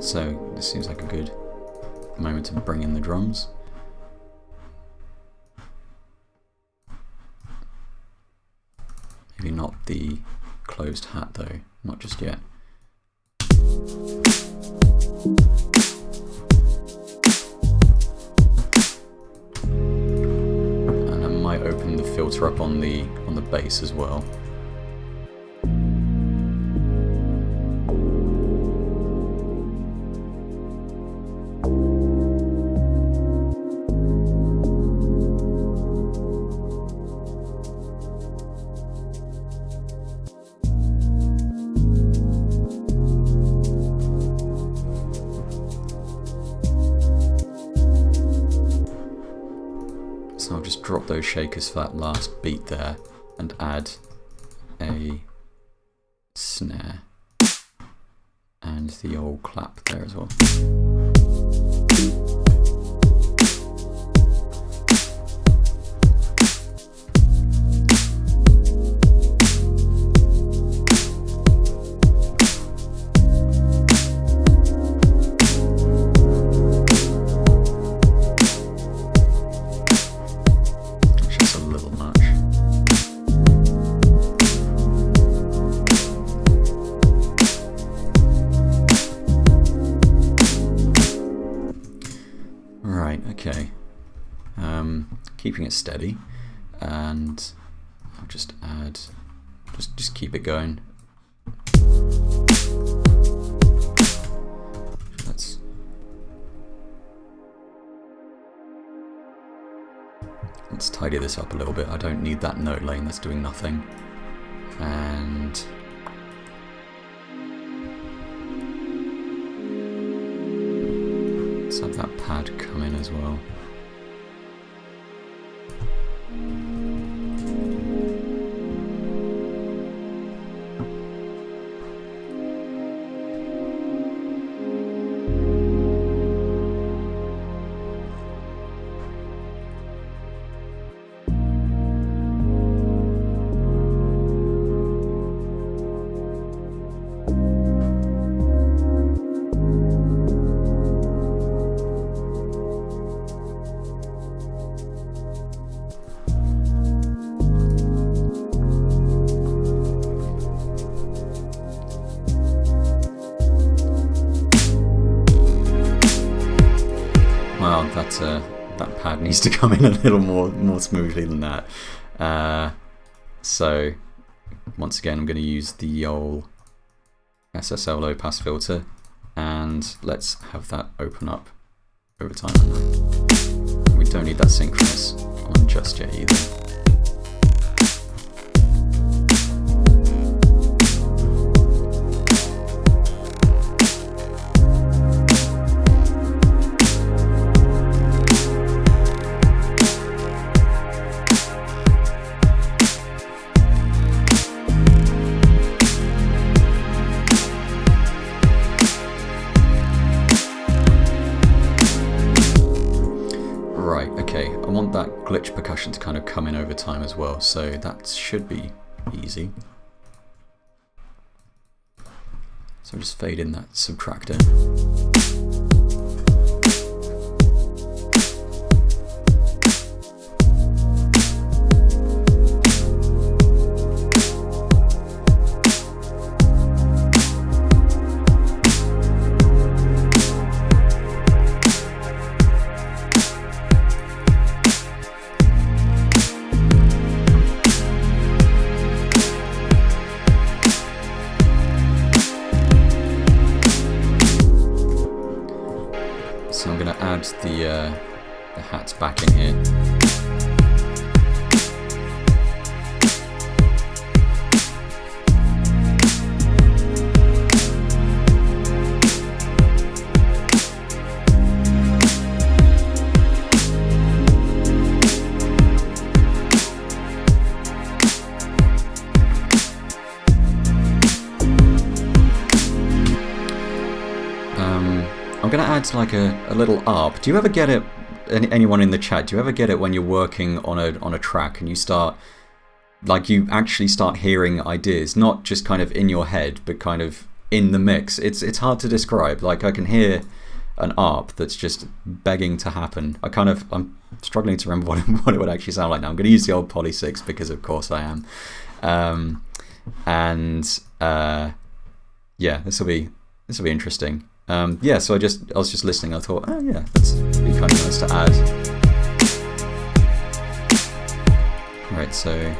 So this seems like a good moment to bring in the drums. Maybe not the closed hat though, not just yet. And I might open the filter up on the bass as well. So I'll just drop those shakers for that last beat there and add a snare and the old clap there as well. Okay, keeping it steady, and I'll just add, just keep it going. Let's tidy this up a little bit. I don't need that note lane that's doing nothing. And let's have that pad come in as well. that pad needs to come in a little more smoothly than that. So once again, I'm going to use the old SSL low pass filter, and let's have that open up over time. We don't need that synchronous on just yet either. Glitch percussion to kind of come in over time as well, so that should be easy. So just fade in that subtractor. So I'm going to add the hats back in here. I'm going to add like a little arp. Do you ever get it, anyone in the chat, do you ever get it when you're working on a track and you start, like you actually start hearing ideas, not just kind of in your head, but kind of in the mix? It's hard to describe. Like I can hear an arp that's just begging to happen. I'm struggling to remember what it would actually sound like now. I'm going to use the old Poly 6 because of course I am. Yeah, this will be interesting. Yeah, so I was just listening. I thought, oh yeah, that's be kind of nice to add. Right, so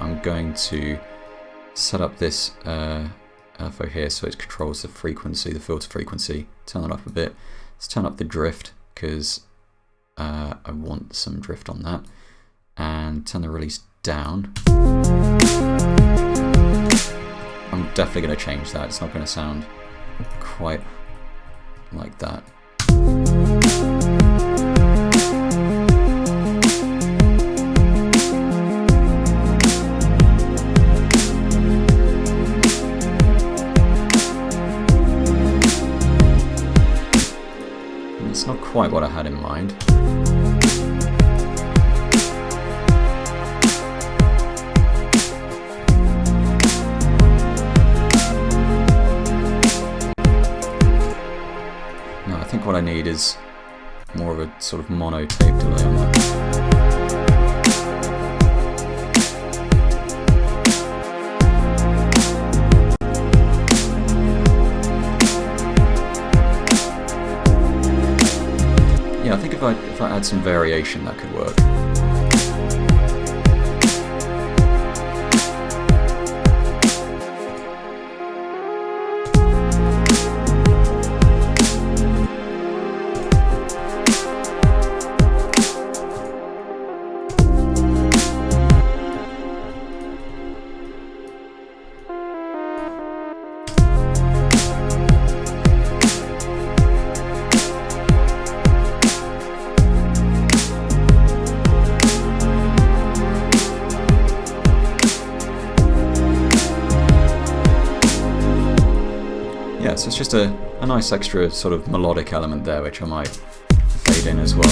I'm going to set up this for here so it controls the frequency, the filter frequency. Turn it up a bit. Let's turn up the drift because I want some drift on that, and turn the release down. I'm definitely going to change that. It's not going to sound quite like that. It's not quite what I had in mind. No, I think what I need is more of a sort of mono tape delay on that. I think if I add some variation, that could work. So it's just a nice extra sort of melodic element there, which I might fade in as well.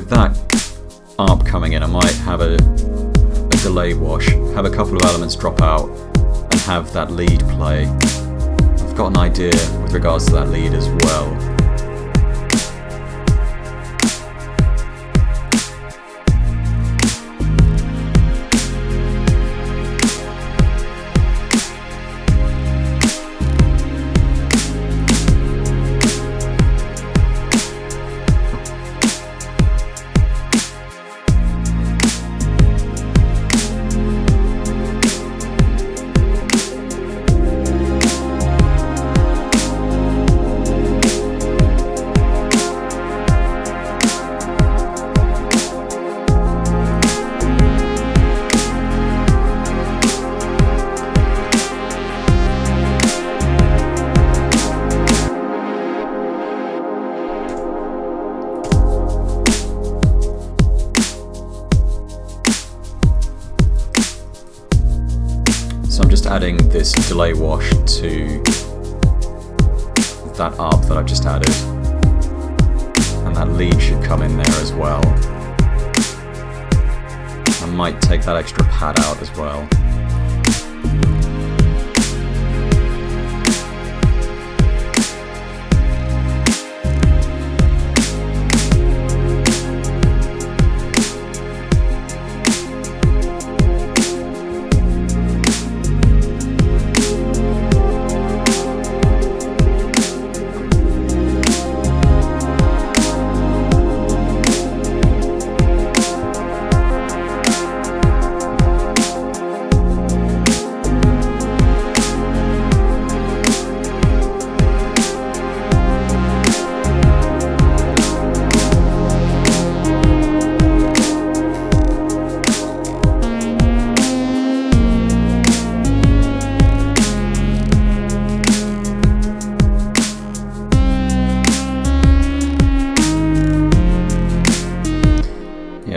with that arp coming in, I might have a delay wash, have a couple of elements drop out, and have that lead play. I've got an idea with regards to that lead as well. So I'm just adding this delay wash to that arp that I've just added, and that lead should come in there as well. I might take that extra pad out as well.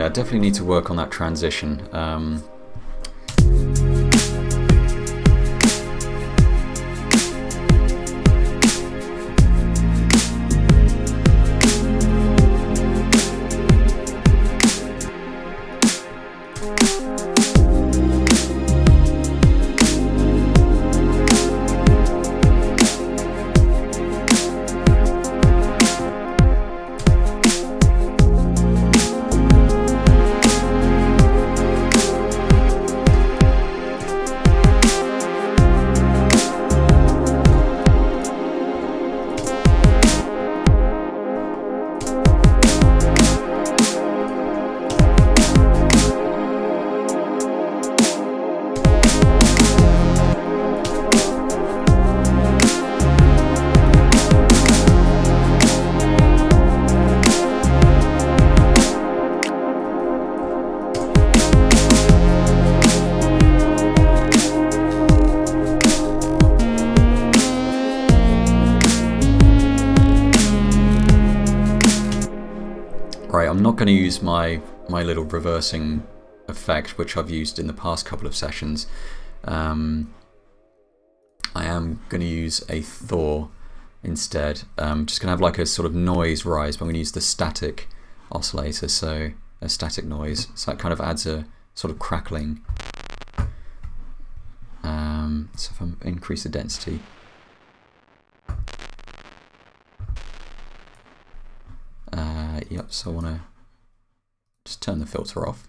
I definitely need to work on that transition. Right, I'm not going to use my little reversing effect, which I've used in the past couple of sessions. I am going to use a thaw instead. Just going to have like a sort of noise rise, but I'm going to use the static oscillator, so a static noise. So that kind of adds a sort of crackling. So if I increase the density. Yep, so I want to just turn the filter off.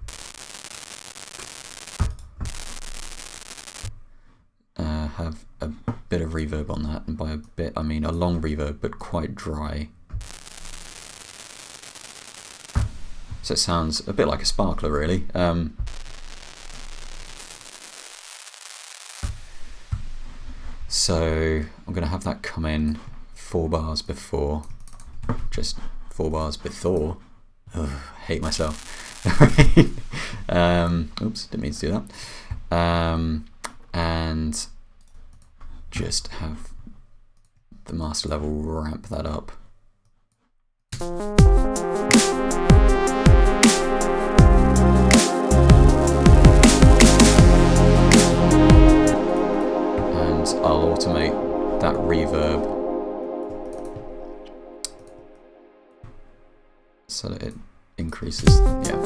Have a bit of reverb on that, and by a bit I mean a long reverb but quite dry. So it sounds a bit like a sparkler really. So I'm going to have that come in 4 bars before, just 4 bars before. Ugh, hate myself. Oops, didn't mean to do that. And just have the master level ramp that up. And I'll automate that reverb so that it increases, yeah.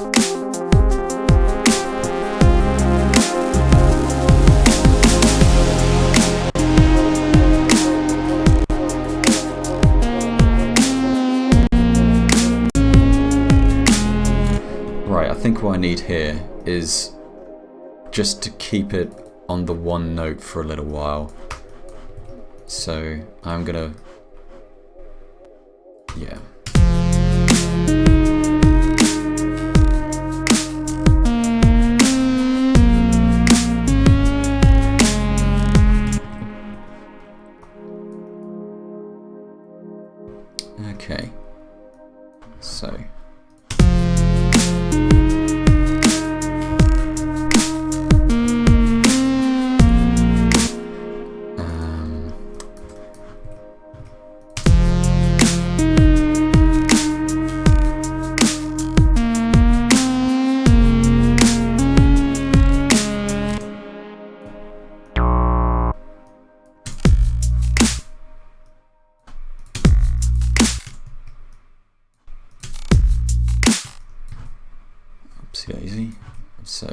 Right, I think what I need here is just to keep it on the one note for a little while. So I'm gonna, yeah. Okay, so. Easy. So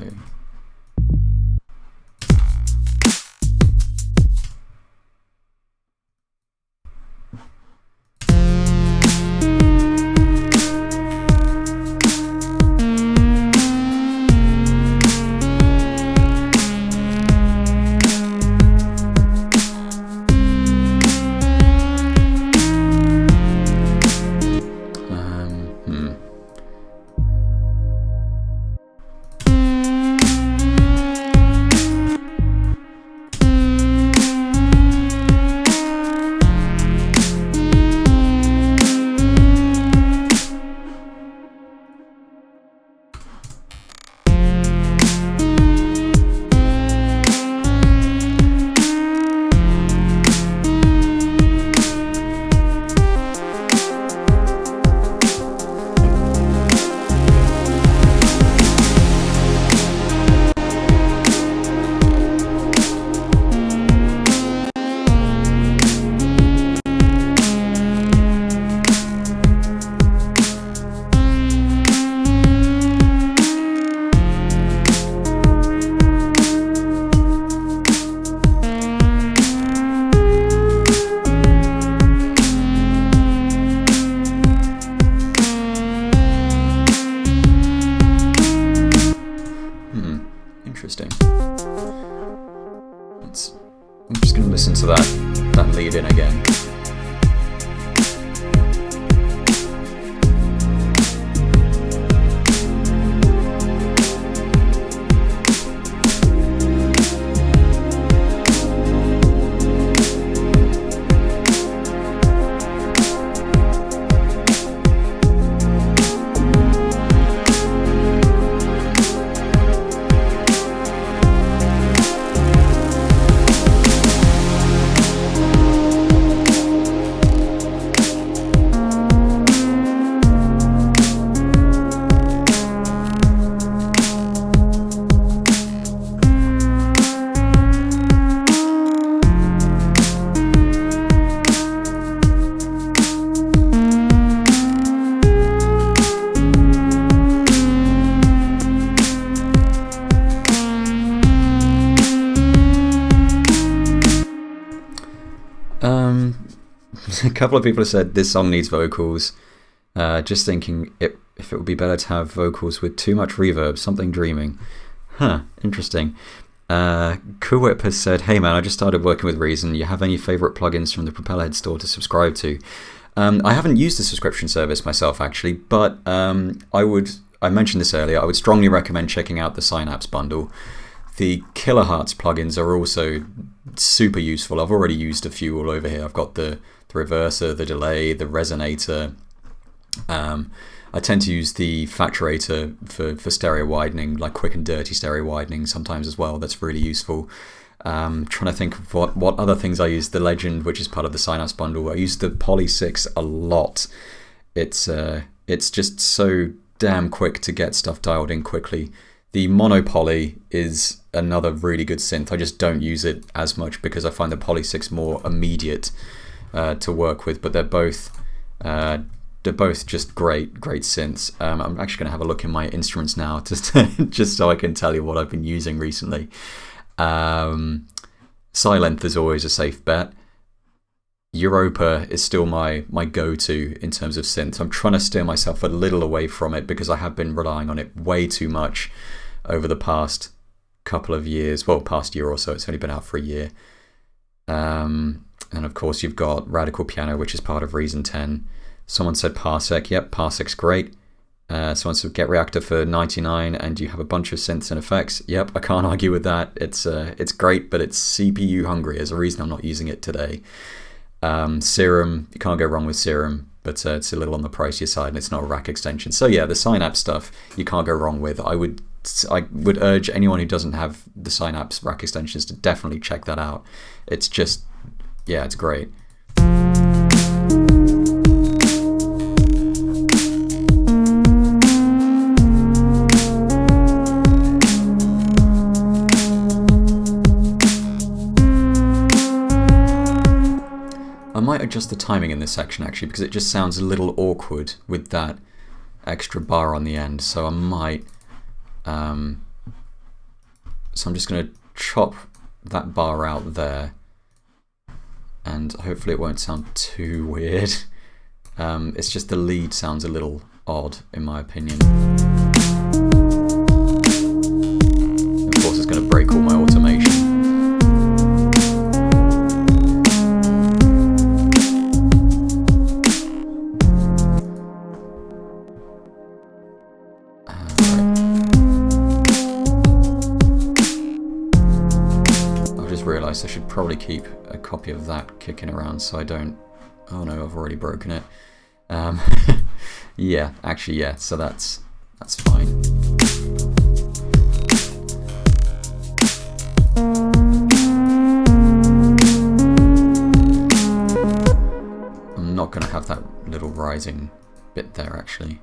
interesting. I'm just going to listen to that lead in again. A couple of people have said this song needs vocals. Just thinking if it would be better to have vocals with too much reverb, something dreaming. Huh, interesting. Coolwhip has said, hey man, I just started working with Reason. You have any favourite plugins from the Propellerhead store to subscribe to? I haven't used the subscription service myself actually, but I mentioned this earlier, I would strongly recommend checking out the Synapse bundle. The Kilohertz plugins are also super useful. I've already used a few all over here. I've got the reverser, the delay, the resonator. I tend to use the Factorator for stereo widening, like quick and dirty stereo widening sometimes as well. That's really useful. Trying to think of what other things I use. The Legend, which is part of the Synapse bundle. I use the Poly 6 a lot. It's just so damn quick to get stuff dialed in quickly. The Monopoly is another really good synth. I just don't use it as much because I find the Poly 6 more immediate to work with, but they're both they're both just great synths. I'm actually going to have a look in my instruments now just so I can tell you what I've been using recently. Silent is always a safe bet. Europa is still my go-to in terms of synth. I'm trying to steer myself a little away from it because I have been relying on it way too much over the past couple of years. Well, past year or so. It's only been out for a year. And of course you've got Radical Piano, which is part of Reason 10. Someone said Parsec. Yep, Parsec's great. Someone said Get Reactor for 99, and you have a bunch of synths and effects. Yep, I can't argue with that. It's great, but it's CPU hungry. There's a reason I'm not using it today. Serum, you can't go wrong with Serum, but it's a little on the pricier side, and it's not a rack extension. So yeah, the Synapse stuff you can't go wrong with. I would urge anyone who doesn't have the Synapse rack extensions to definitely check that out. It's just, yeah, it's great. I might adjust the timing in this section actually, because it just sounds a little awkward with that extra bar on the end. So I might, so I'm just going to chop that bar out there, and hopefully it won't sound too weird. It's just the lead sounds a little odd in my opinion. Of course it's going to break all my automation. I should probably keep a copy of that kicking around so I don't... Oh no, I've already broken it. Yeah, actually, yeah, so that's fine. I'm not going to have that little rising bit there actually.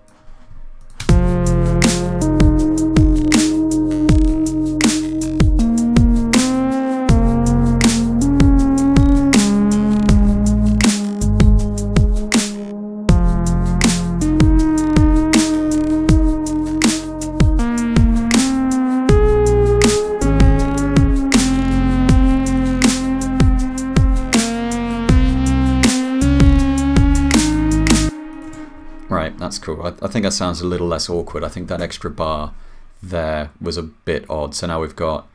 That's cool. I think that sounds a little less awkward. I think that extra bar there was a bit odd. So now we've got,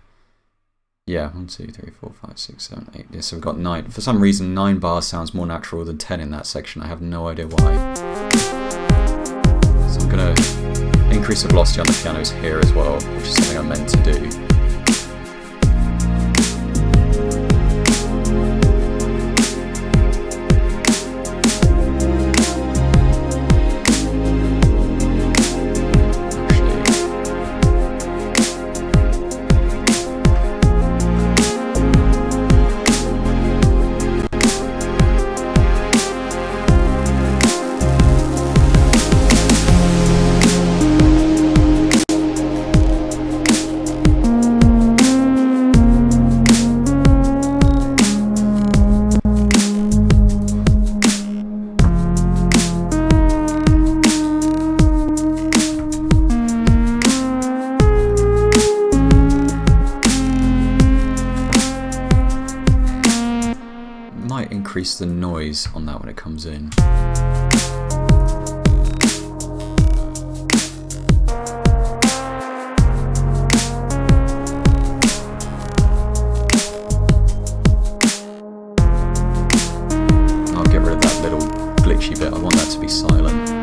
yeah, 1, 2, 3, 4, 5, 6, 7, 8. Yeah, so we've got 9. For some reason, 9 bars sounds more natural than 10 in that section. I have no idea why. So I'm going to increase the velocity on the pianos here as well, which is something I meant to do. Increase the noise on that when it comes in. I'll get rid of that little glitchy bit. I want that to be silent.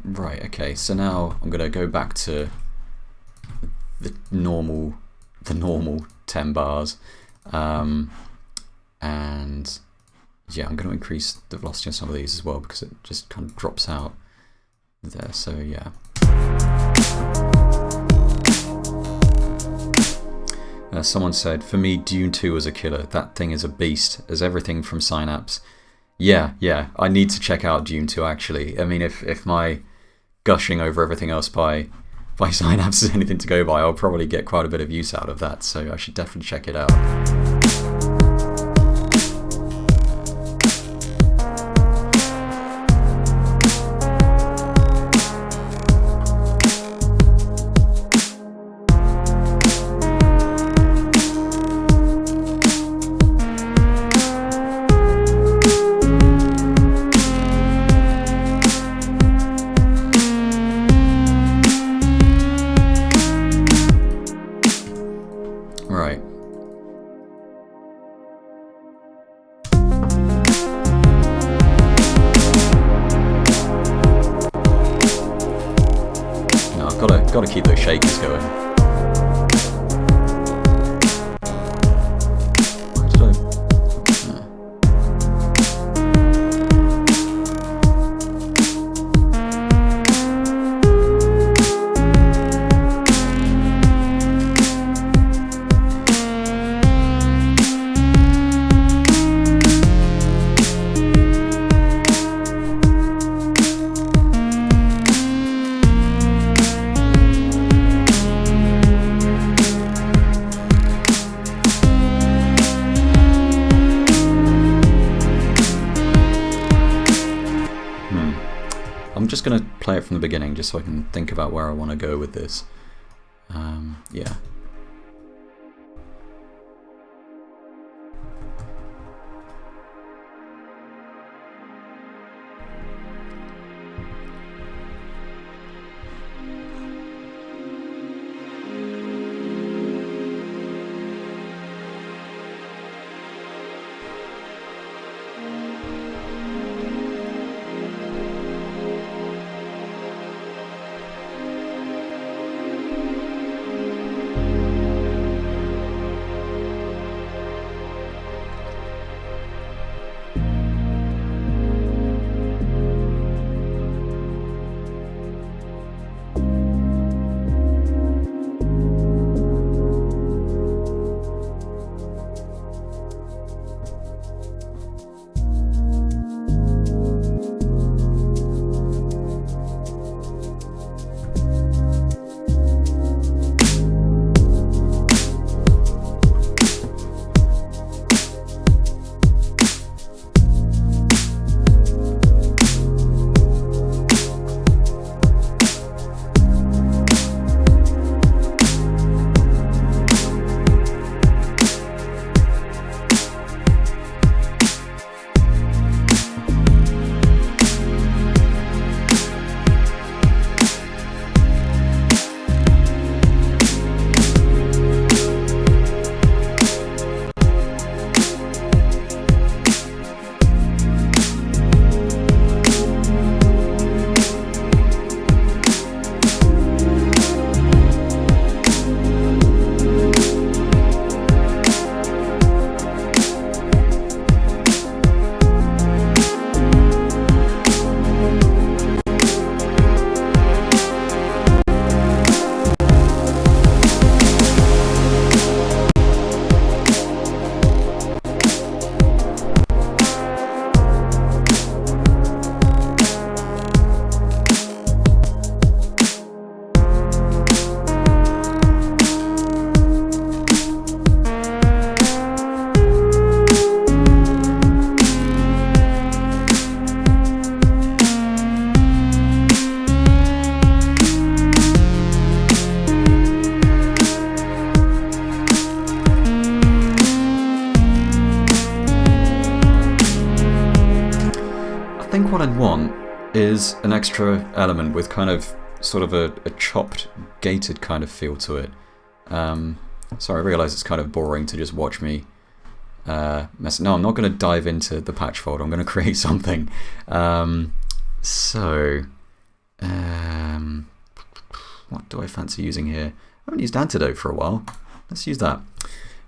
Right, okay, so now I'm going to go back to the normal 10 bars, and yeah, I'm going to increase the velocity on some of these as well because it just kind of drops out there, so yeah. Someone said, for me, Dune 2 was a killer. That thing is a beast, as everything from Synapse. Yeah, I need to check out Dune 2 actually. I mean, if my gushing over everything else by Synapse is anything to go by, I'll probably get quite a bit of use out of that, so I should definitely check it out. Right. No, I've got to keep those shakers going. Why did I? I'm just going to play it from the beginning just so I can think about where I want to go with this. Yeah. think what I'd want is an extra element with kind of sort of a chopped, gated kind of feel to it. So I realise it's kind of boring to just watch me mess. No, I'm not going to dive into the patch folder. I'm going to create something. What do I fancy using here? I haven't used Antidote for a while. Let's use that.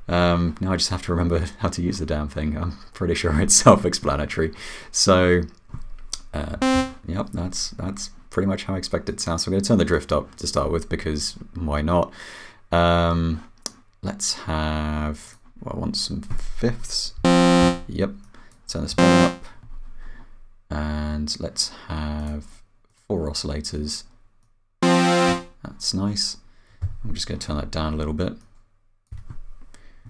Now I just have to remember how to use the damn thing. I'm pretty sure it's self-explanatory. So, yep, that's pretty much how I expect it to sound. So I'm going to turn the drift up to start with, because why not? let's have, well, I want some fifths. Yep, turn this bottom up. And let's have 4 oscillators. That's nice. I'm just going to turn that down a little bit.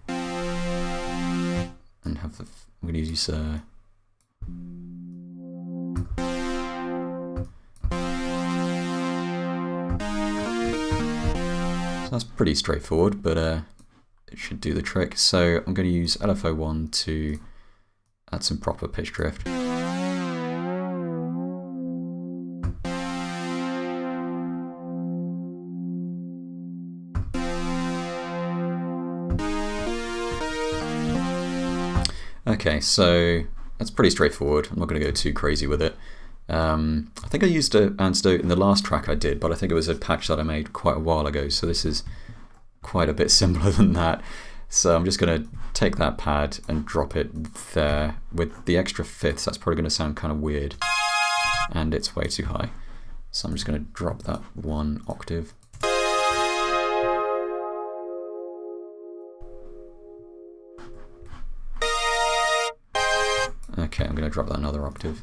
And have the, I'm going to use so that's pretty straightforward, but it should do the trick. So I'm going to use LFO1 to add some proper pitch drift. Okay, so that's pretty straightforward. I'm not going to go too crazy with it. I think I used an antidote in the last track I did, but I think it was a patch that I made quite a while ago, so this is quite a bit simpler than that. So I'm just going to take that pad and drop it there. With the extra fifths, that's probably going to sound kind of weird, and it's way too high. So I'm just going to drop that 1 octave. Okay, I'm going to drop that another octave.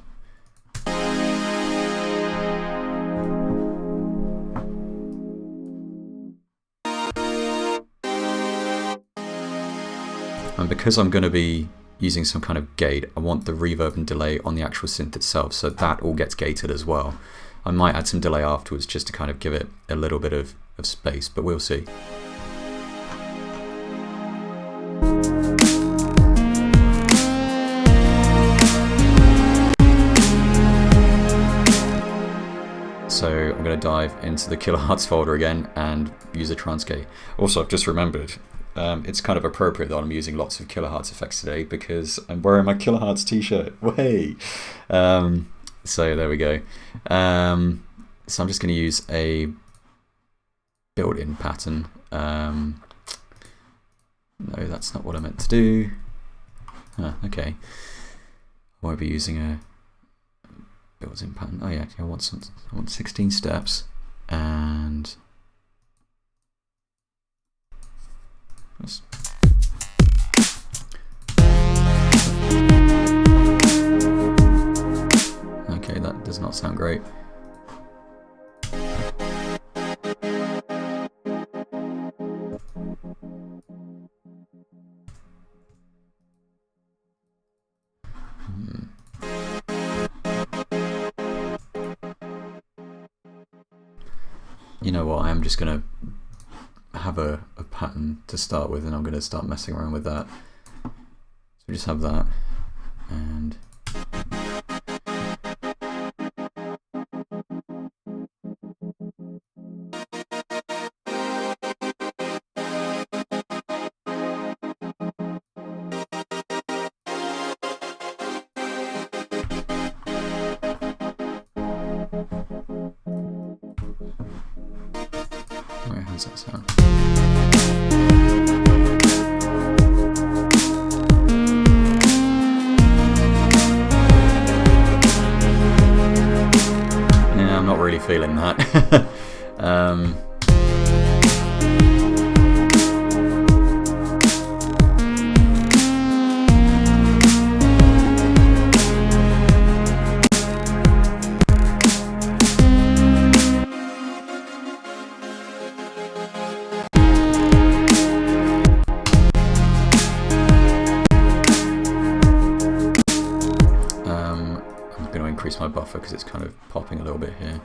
And because I'm going to be using some kind of gate, I want the reverb and delay on the actual synth itself, so that all gets gated as well. I might add some delay afterwards just to kind of give it a little bit of space, but we'll see. So I'm going to dive into the kilohertz folder again and use a transgate. Also, I've just remembered, it's kind of appropriate that I'm using lots of kilohertz effects today because I'm wearing my kilohertz t-shirt. Way! So there we go. So I'm just going to use a built-in pattern. No, that's not what I meant to do. Okay. I won't be using a built-in pattern. Oh yeah, I want 16 steps and okay, that does not sound great. You know what, I'm just going to have a pattern to start with, and I'm going to start messing around with that. So we just have that, and how's that sound? Yeah, I'm not really feeling that. Increase my buffer because it's kind of popping a little bit here.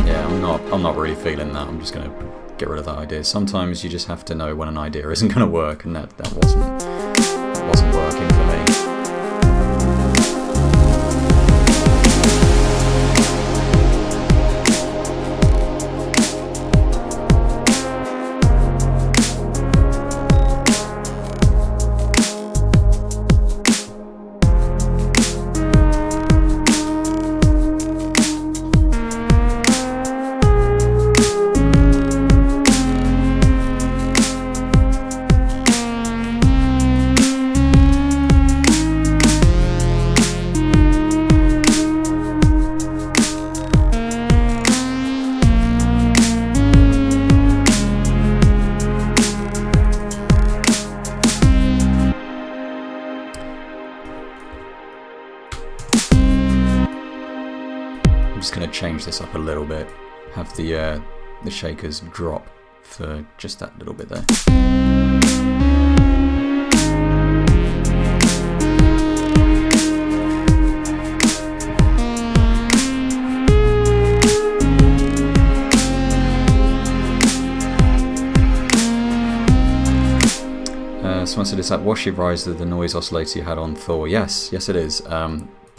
Yeah, I'm not really feeling that. I'm just going to get rid of that idea. Sometimes you just have to know when an idea isn't going to work, and that wasn't working for me. this up a little bit. Have the shakers drop for just that little bit there. Someone said, is that washy riser the noise oscillator you had on Thor? Yes, it is.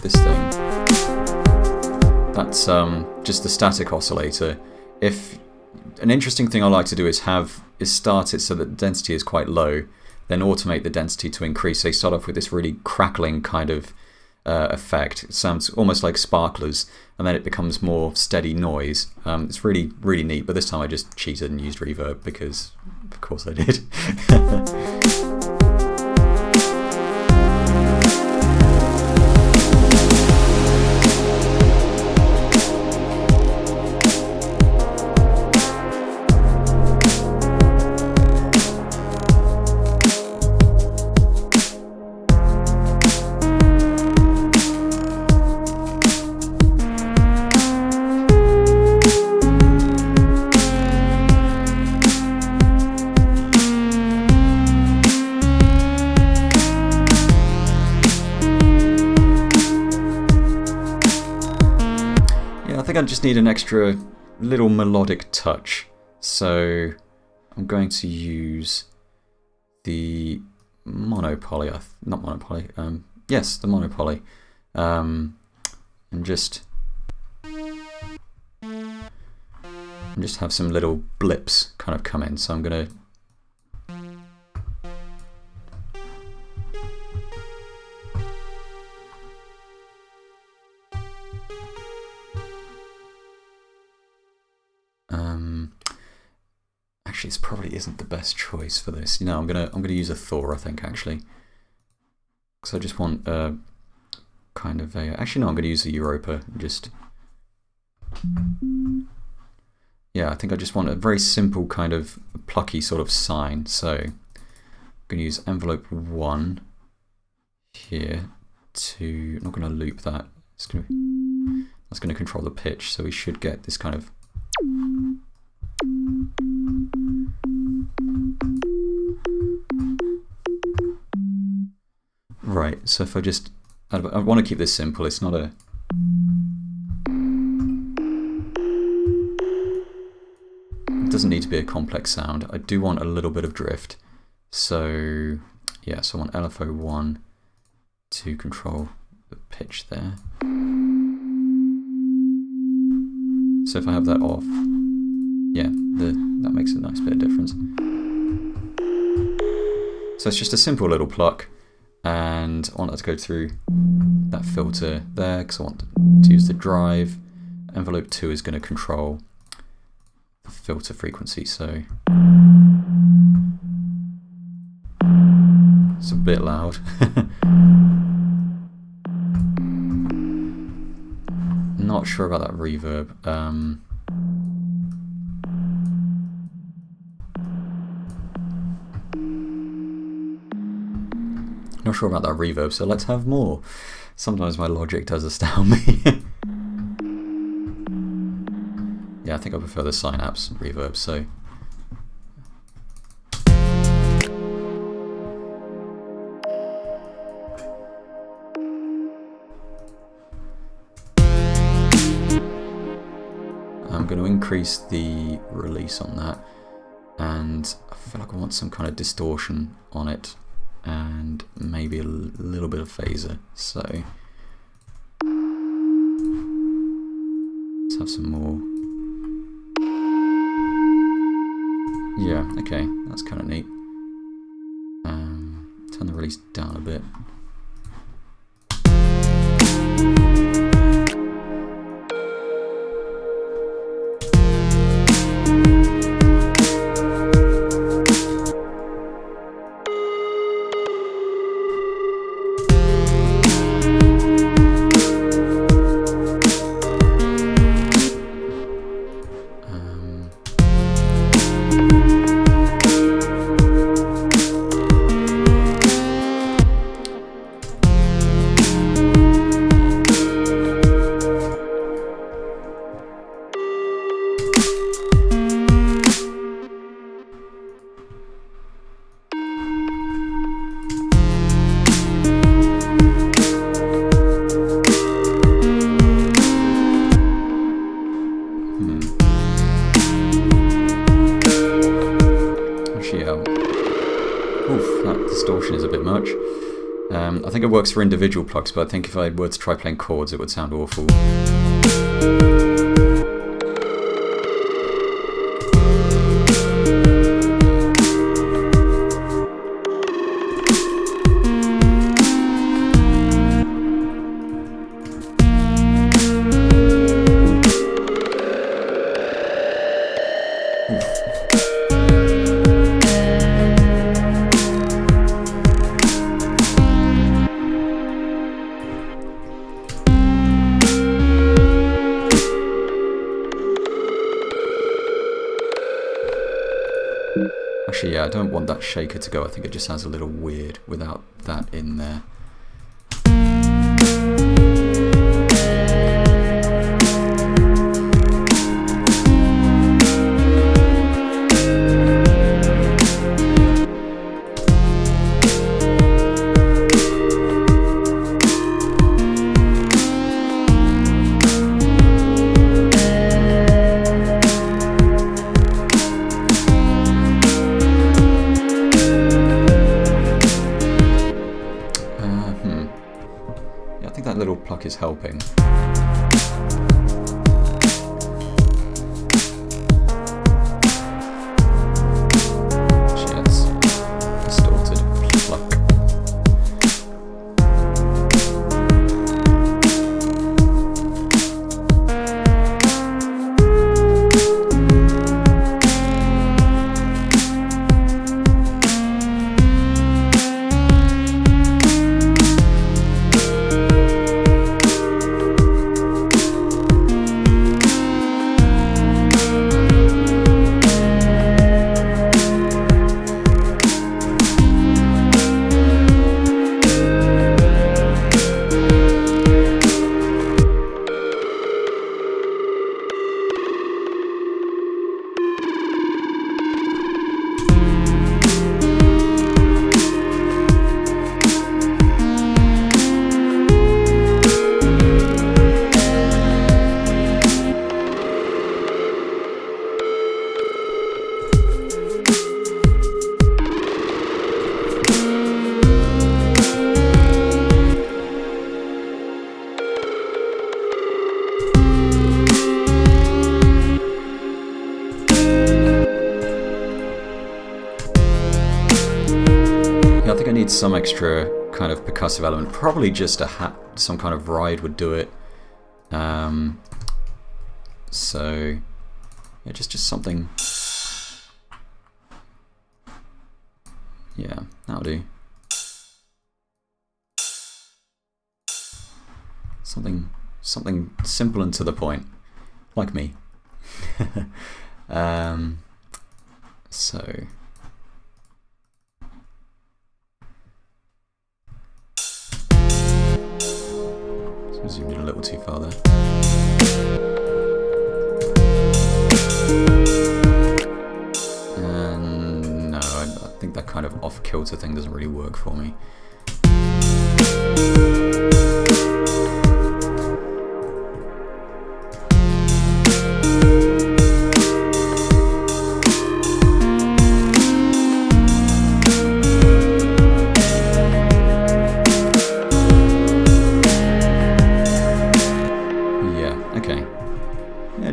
This thing. That's just the static oscillator. If an interesting thing I like to do is start it so that the density is quite low, then automate the density to increase. So you start off with this really crackling kind of effect. It sounds almost like sparklers, and then it becomes more steady noise. It's really, really neat, but this time I just cheated and used reverb because, of course, I did. I just need an extra little melodic touch, so I'm going to use the monopoly, not monopoly, yes, the monopoly, and just have some little blips kind of come in. So I'm going to actually, this probably isn't the best choice for this. You know, I'm gonna use a Thor, I think, actually, because I just want a kind of a. Actually, no, I'm gonna use a Europa. Just yeah, I think I just want a very simple kind of plucky sort of sine. So I'm gonna use envelope 1 here to. I'm not gonna loop that. That's gonna control the pitch. So we should get this kind of. Right, so if I want to keep this simple, it's not a... It doesn't need to be a complex sound. I do want a little bit of drift. So, yeah, so I want LFO1 to control the pitch there. So if I have that off, yeah, that makes a nice bit of difference. So it's just a simple little pluck. And I want that to go through that filter there because I want to use the drive. Envelope 2 is going to control the filter frequency, so it's a bit loud. Not sure about that reverb. Not sure about that reverb, so let's have more. Sometimes my logic does astound me. Yeah, I think I prefer the synapse reverb, so. I'm going to increase the release on that, and I feel like I want some kind of distortion on it. And maybe a little bit of phaser, so let's have some more. Yeah, okay, that's kind of neat. Turn the release down a bit. distortion is a bit much. I think it works for individual plugs, but I think if I were to try playing chords, it would sound awful. Actually, yeah, I don't want that shaker to go. I think it just sounds a little weird without that in there. Is helping. Actually, that's distorted pluck. Some extra kind of percussive element, probably just a some kind of ride would do it. So yeah, just something. Yeah, that'll do. Something simple and to the point, like me. So. Zoomed in a little too far there. And no, I think that kind of off-kilter thing doesn't really work for me.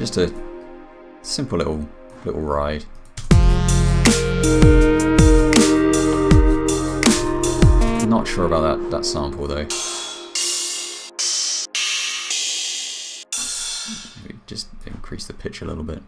Just a simple little ride. Not sure about that sample though. Maybe just increase the pitch a little bit.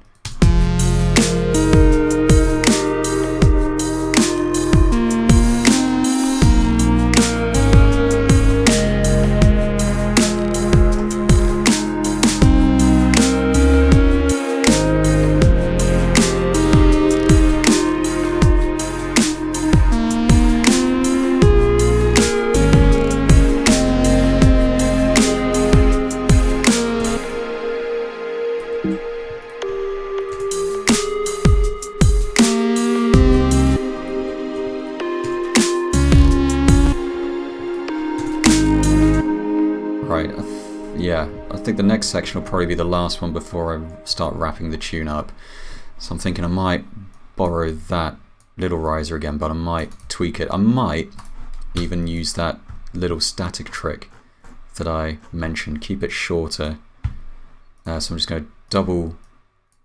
Yeah, I think the next section will probably be the last one before I start wrapping the tune up. So I'm thinking I might borrow that little riser again, but I might tweak it. I might even use that little static trick that I mentioned, keep it shorter. So I'm just going to double,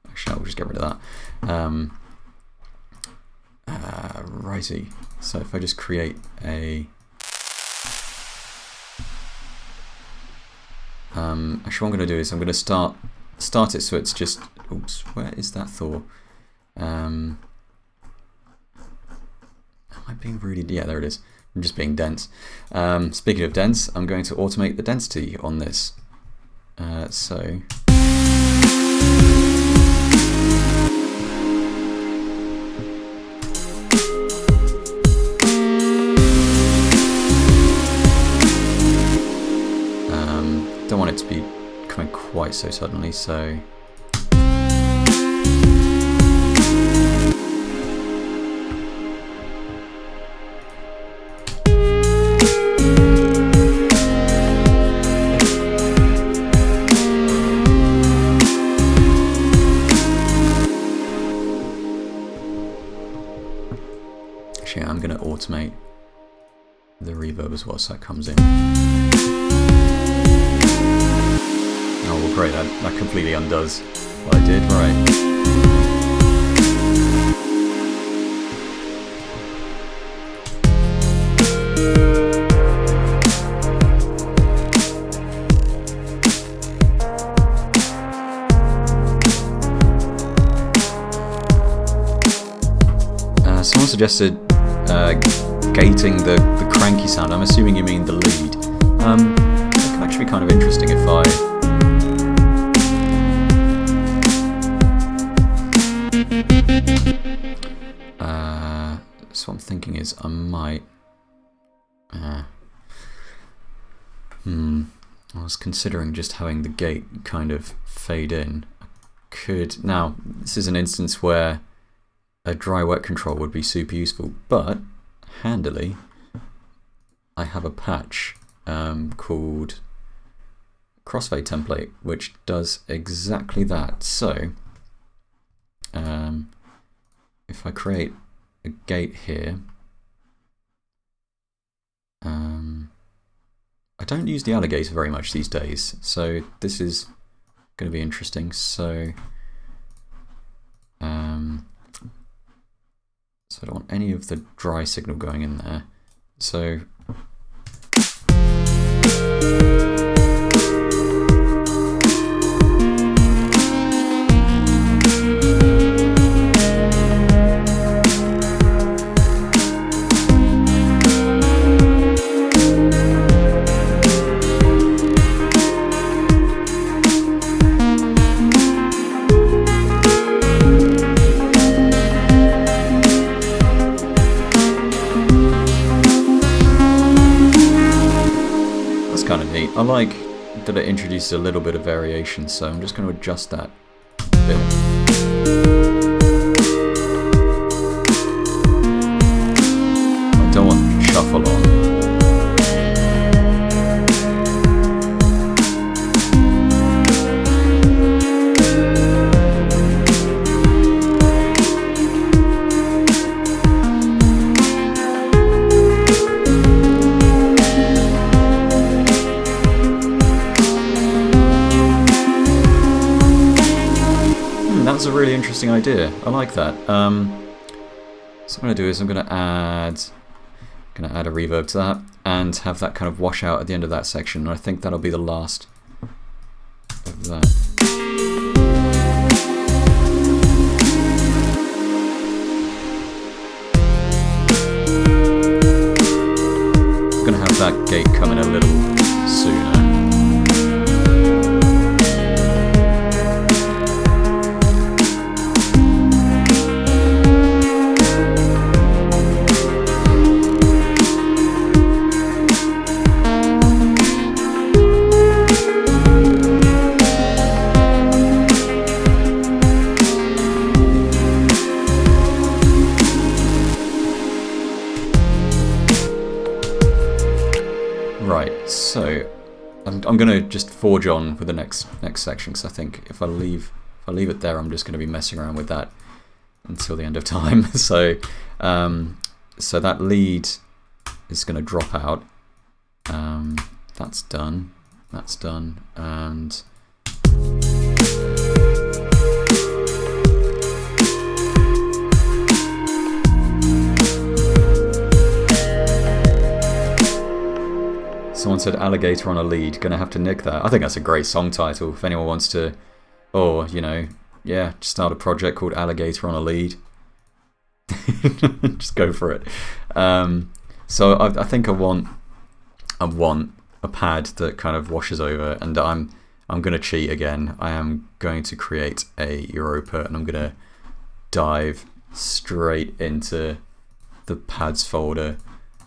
actually I'll just get rid of that. Righty, so if I just create a, actually what I'm going to do is I'm going to start it so it's just, oops, where is that Thor? Am I being really, yeah, there it is. I'm just being dense. Speaking of dense, I'm going to automate the density on this. So don't want it to be coming quite so suddenly, so actually I'm going to automate the reverb as well so that comes in. Oh well, great, that completely undoes what I did, right. Someone suggested gating the cranky sound. I'm assuming you mean the lead. It can actually be kind of interesting if so what I'm thinking is I might I was considering just having the gate kind of fade in. Now this is an instance where a dry wet control would be super useful, but handily I have a patch called crossfade template which does exactly that. So if I create a gate here, I don't use the alligator very much these days, so this is going to be interesting. So so I don't want any of the dry signal going in there. So kind of neat. I like that it introduces a little bit of variation, so I'm just going to adjust that a bit. I don't want shuffle on. That's a really interesting idea. I like that. So what I'm going to do is I'm going to add a reverb to that and have that kind of wash out at the end of that section. And I think that'll be the last of that. I'm going to have that gate come in a little sooner. Right, so I'm going to just forge on with the next section, because I think if I leave it there, I'm just going to be messing around with that until the end of time. So so that lead is going to drop out. That's done. That's done. And someone said alligator on a lead. Gonna have to nick that. I think that's a great song title if anyone wants to, or you know, yeah, start a project called Alligator on a Lead. Just go for it. So I think I want a pad that kind of washes over, and I'm going to cheat again. I am going to create a Europa, and I'm going to dive straight into the pads folder.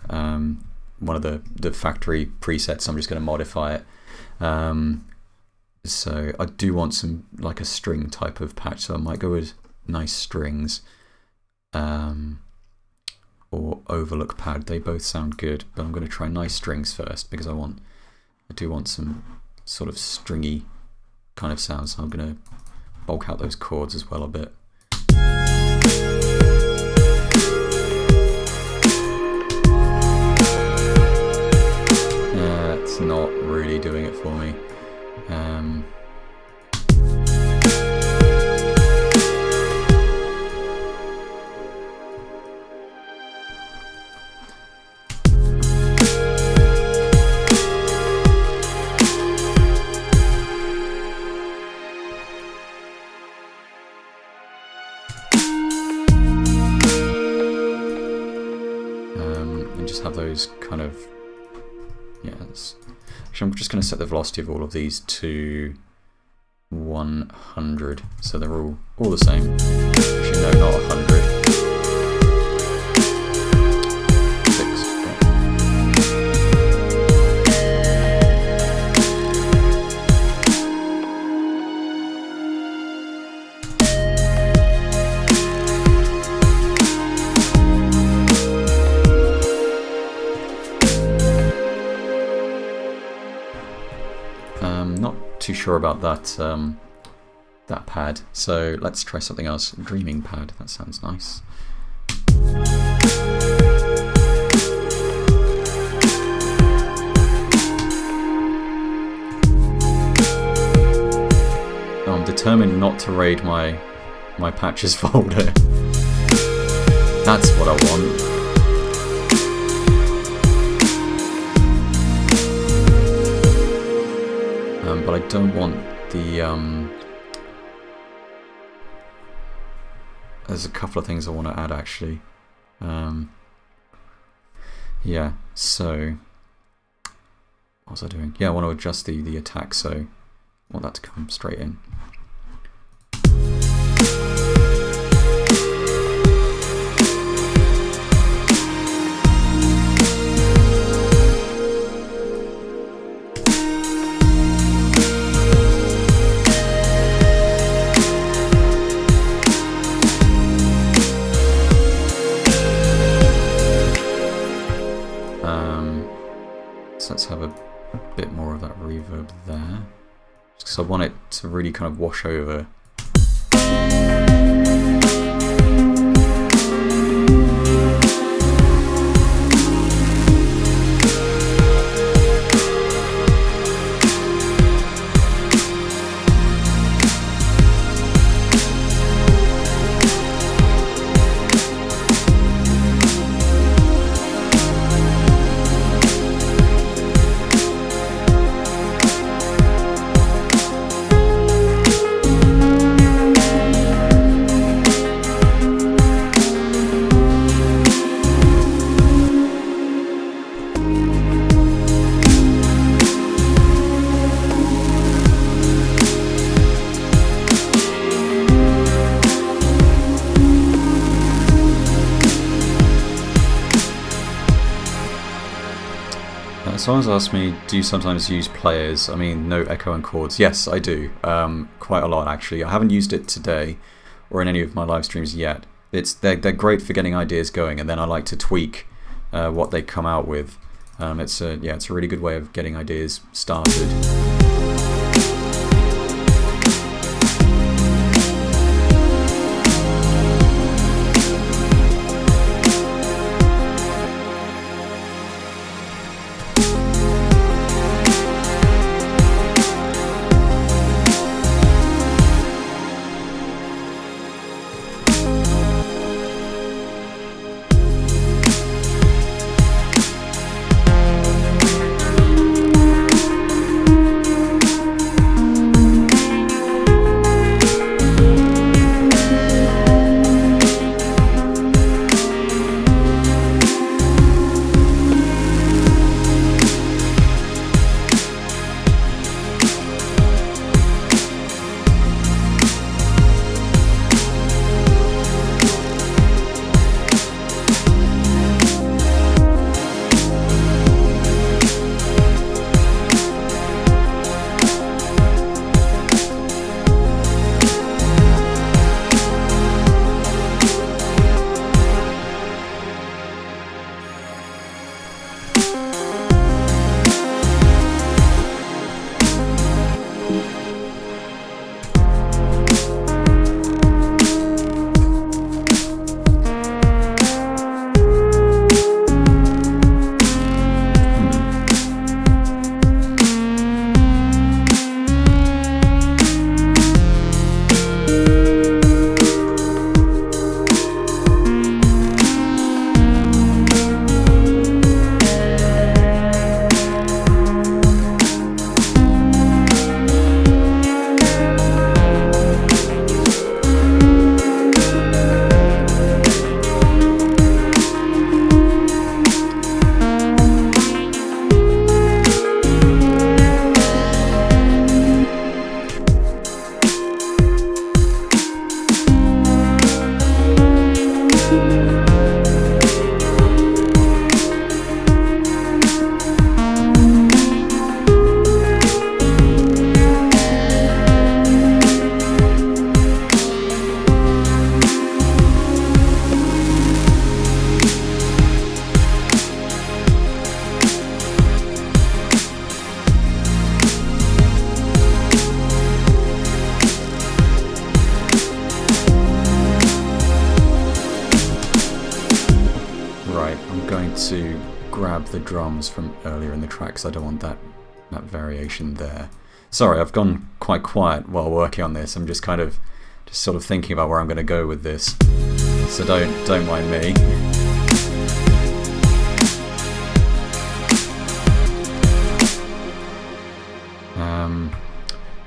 One of the factory presets. I'm just going to modify it. So I do want some like a string type of patch, so I might go with nice strings. Or overlook pad, they both sound good, but I'm going to try nice strings first because I do want some sort of stringy kind of sound, so I'm going to bulk out those chords as well a bit. It's not really doing it for me. And just have those kind of, yes. Actually, I'm just going to set the velocity of all of these to 100, so they're all the same. Actually, no, not 100. 6. Not too sure about that pad, so let's try something else. Dreaming pad, that sounds nice. I'm determined not to raid my patches folder. That's what I want. But I don't want the there's a couple of things I want to add actually. Yeah, so what was I doing? Yeah, I want to adjust the attack, so I want that to come straight in. Let's have a bit more of that reverb there, because I want it to really kind of wash over. Someone's asked me, do you sometimes use players? I mean, no echo and chords. Yes, I do. Quite a lot, actually. I haven't used it today or in any of my live streams yet. They're great for getting ideas going, and then I like to tweak what they come out with. It's a really good way of getting ideas started. Right, I'm going to grab the drums from earlier in the track because I don't want that variation there. Sorry, I've gone quite quiet while working on this. I'm just sort of thinking about where I'm going to go with this. So don't mind me.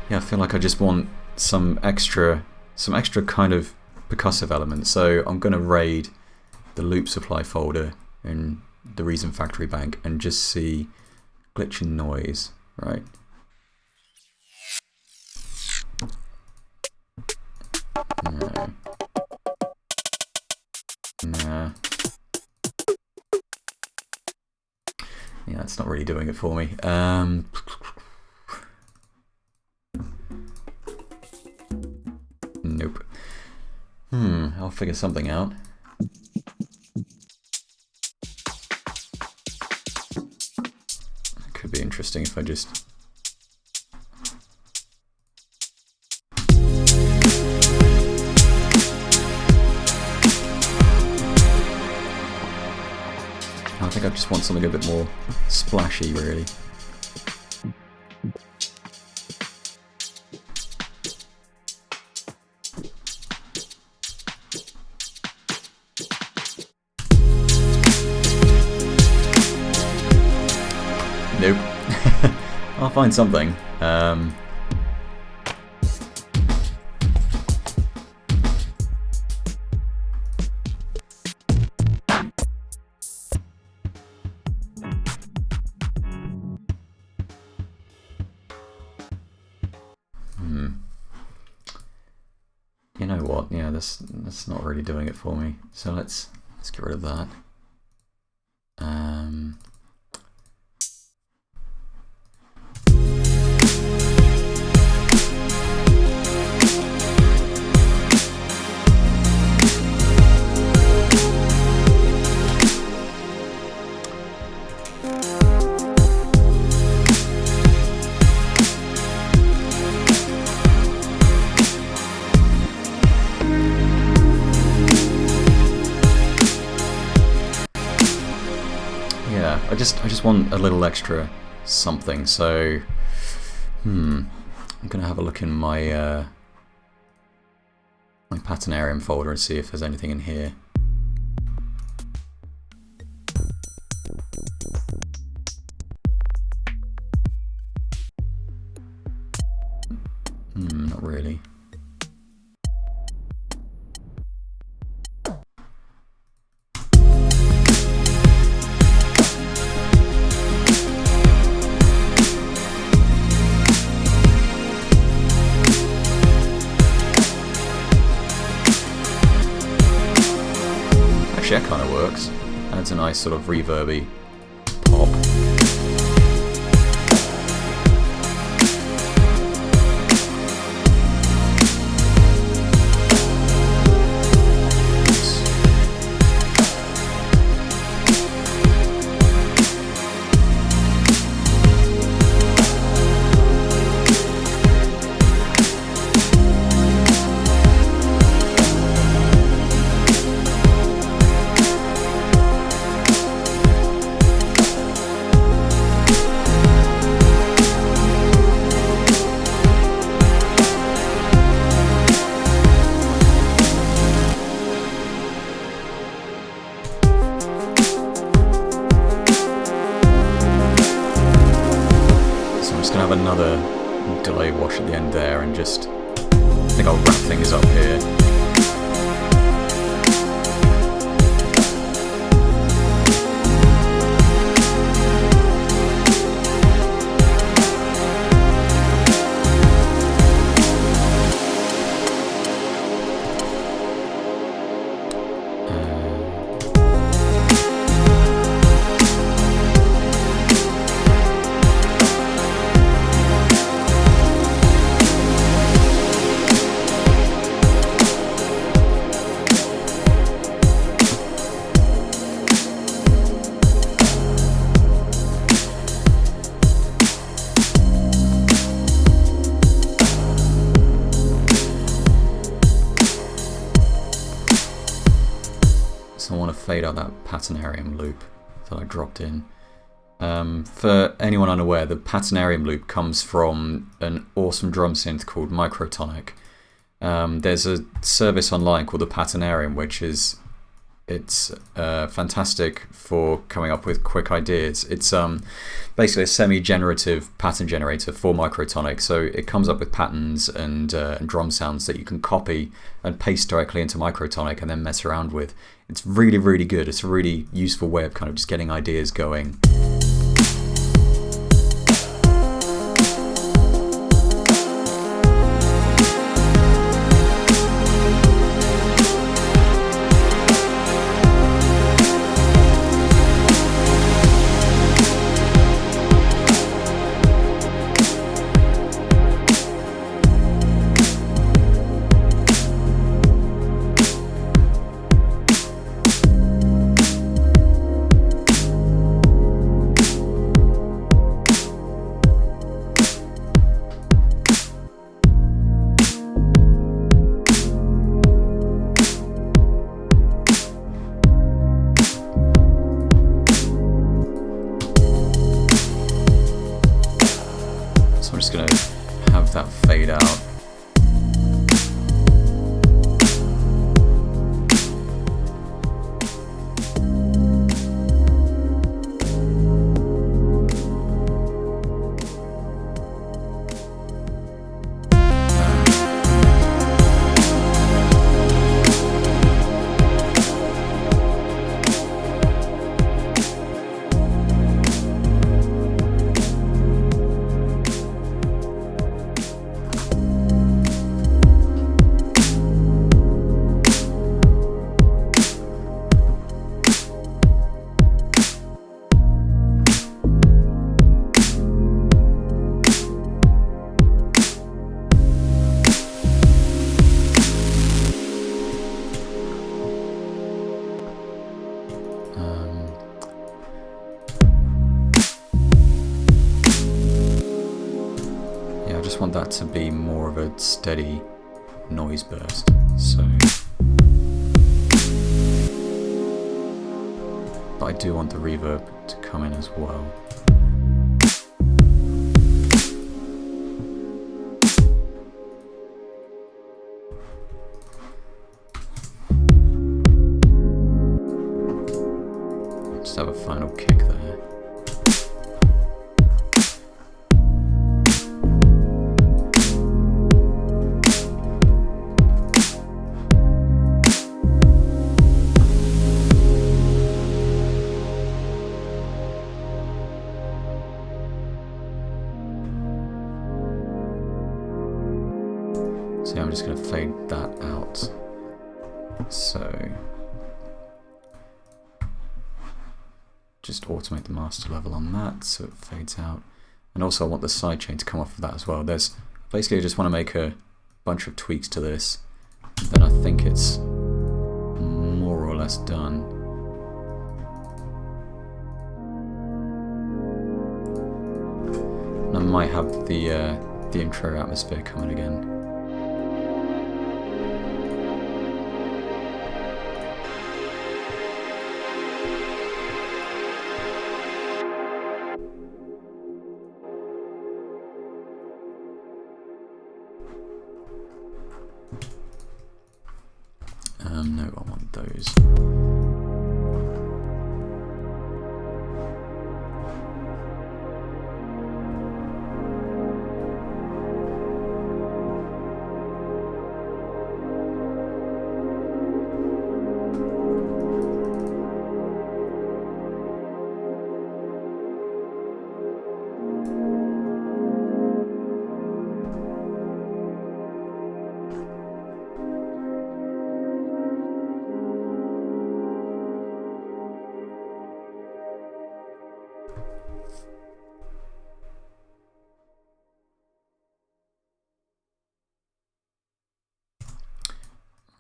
Yeah, I feel like I just want some extra kind of percussive elements. So I'm going to raid the loop supply folder in the Reason Factory Bank and just see glitch and noise, right? No. Nah. Yeah, it's not really doing it for me. Nope. I'll figure something out. Could be interesting if I just... I think I just want something a bit more splashy, really. Nope. I'll find something. You know what? Yeah, that's not really doing it for me. So let's get rid of that. I just want a little extra something, so I'm gonna have a look in my my Patternarium folder and see if there's anything in here. Not really. Actually, that kind of works. Adds a nice sort of reverby pop. Another delay wash at the end there, and just I think I'll wrap things up here. So I want to fade out that patternarium loop that I dropped in. For anyone unaware, the patternarium loop comes from an awesome drum synth called Microtonic. There's a service online called the Patternarium, which is fantastic for coming up with quick ideas. It's basically a semi-generative pattern generator for Microtonic, so it comes up with patterns and drum sounds that you can copy and paste directly into Microtonic and then mess around with. It's really, really good. It's a really useful way of kind of just getting ideas going. I'm just going to have that fade out. I just want that to be more of a steady noise burst. But I do want the reverb to come in as well. Just have a final kick there. So I'm just going to fade that out. So just automate the master level on that so it fades out. And also I want the sidechain to come off of that as well. There's basically I just want to make a bunch of tweaks to this. Then I think it's more or less done. And I might have the intro atmosphere coming again. No, I want those.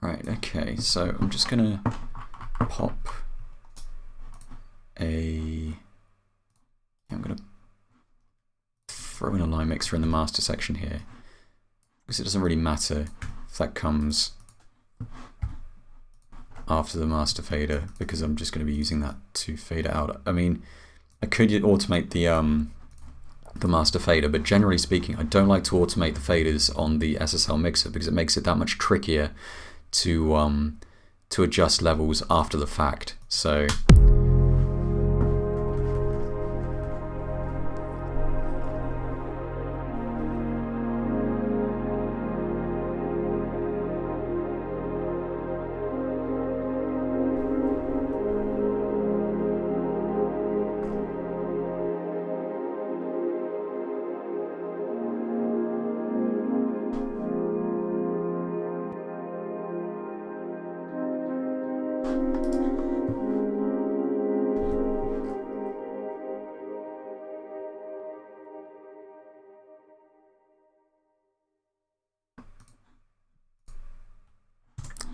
Right, okay, so I'm just gonna pop I'm gonna throw in a line mixer in the master section here, because it doesn't really matter if that comes after the master fader because I'm just going to be using that to fade it out. I mean, I could automate the master fader, but generally speaking, I don't like to automate the faders on the SSL mixer because it makes it that much trickier to adjust levels after the fact. So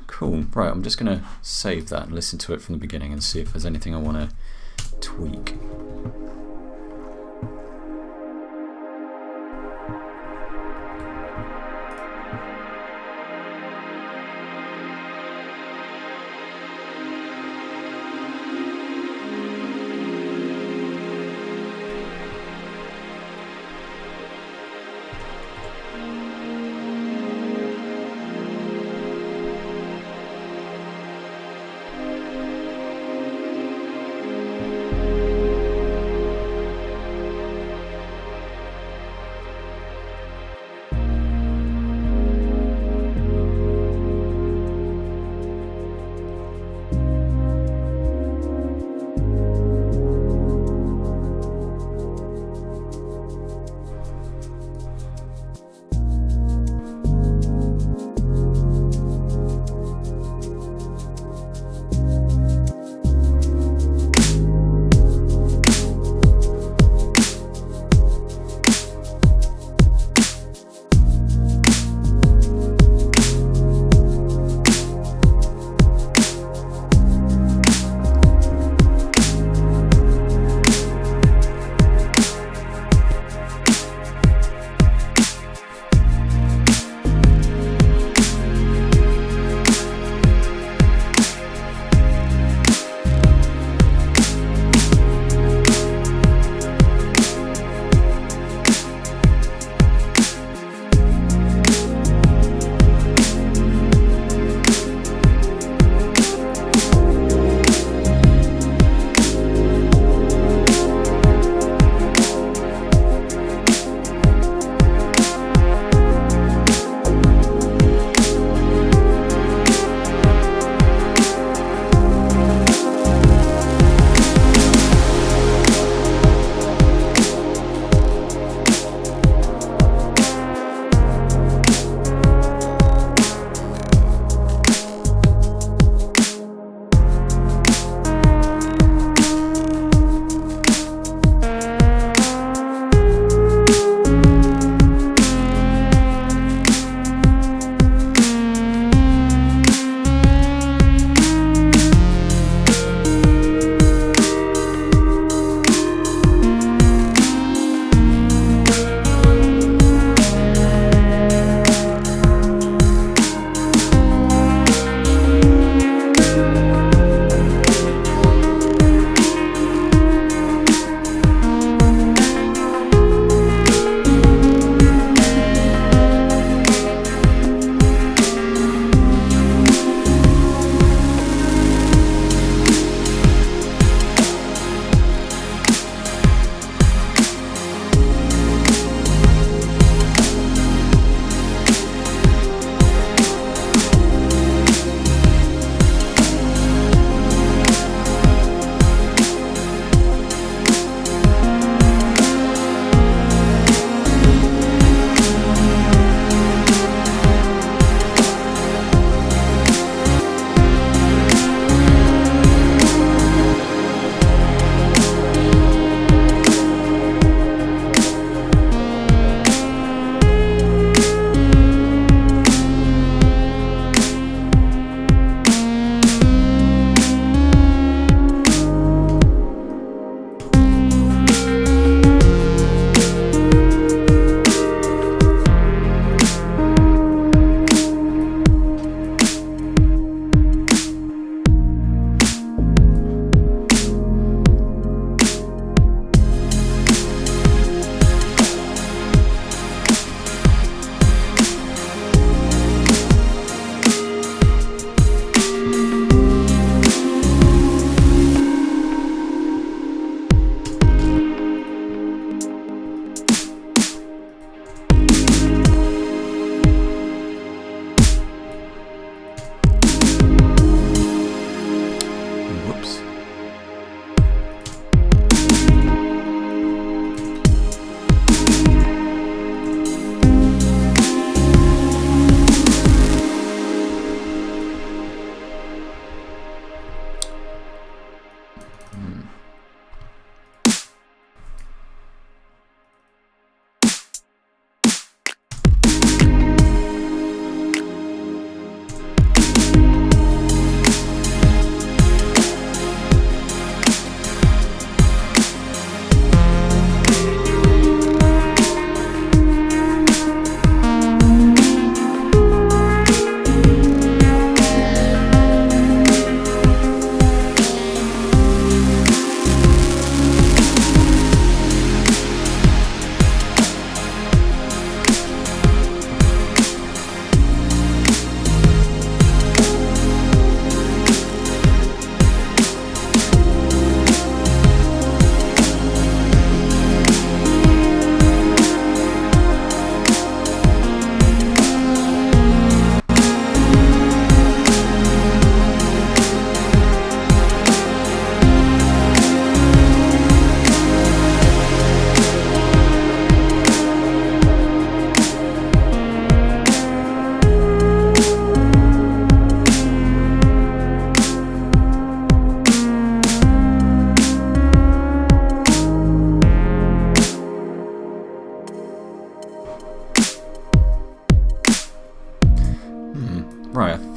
cool. Right, I'm just going to save that and listen to it from the beginning and see if there's anything I want to tweak.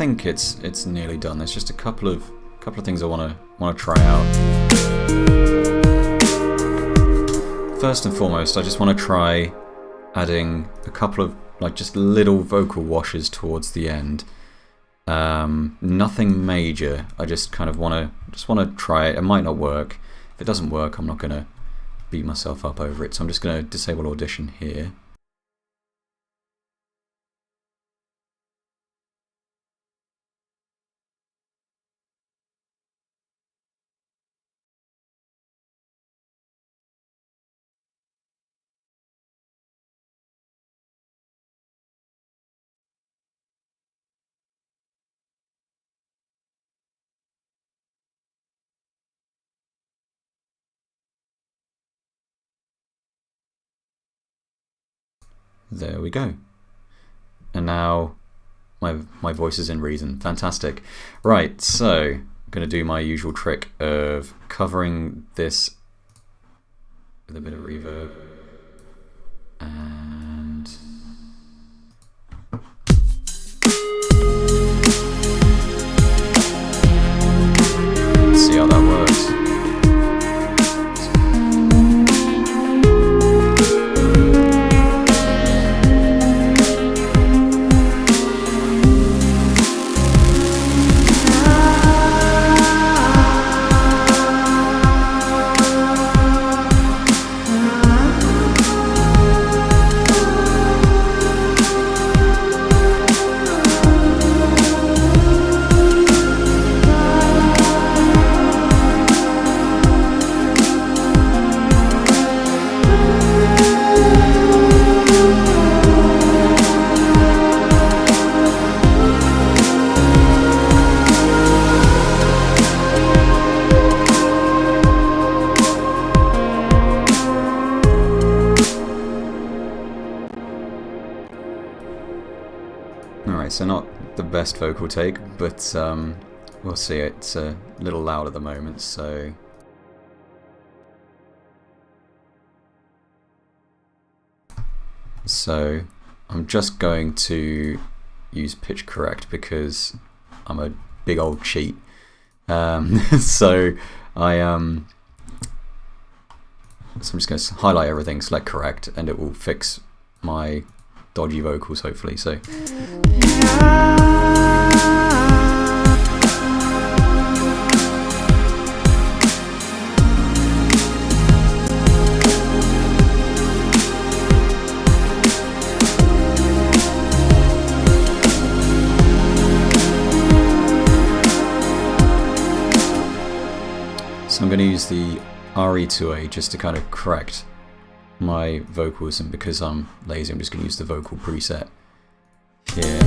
think it's nearly done. There's just a couple of things I wanna try out. First and foremost, I just want to try adding a couple of like just little vocal washes towards the end. Nothing major. I just kind of want to try it. It might not work. If it doesn't work, I'm not gonna beat myself up over it. So I'm just gonna disable audition here. There we go. And now my voice is in reason. Fantastic. Right, so I'm going to do my usual trick of covering this with a bit of reverb. And let's see how that works. Alright, so not the best vocal take, but we'll see. It's a little loud at the moment, so... So, I'm just going to use pitch correct because I'm a big old cheat. So I'm just going to highlight everything, select correct, and it will fix my dodgy vocals hopefully. So I'm going to use the RE2A just to kind of correct my vocals, and because I'm lazy I'm just going to use the vocal preset here.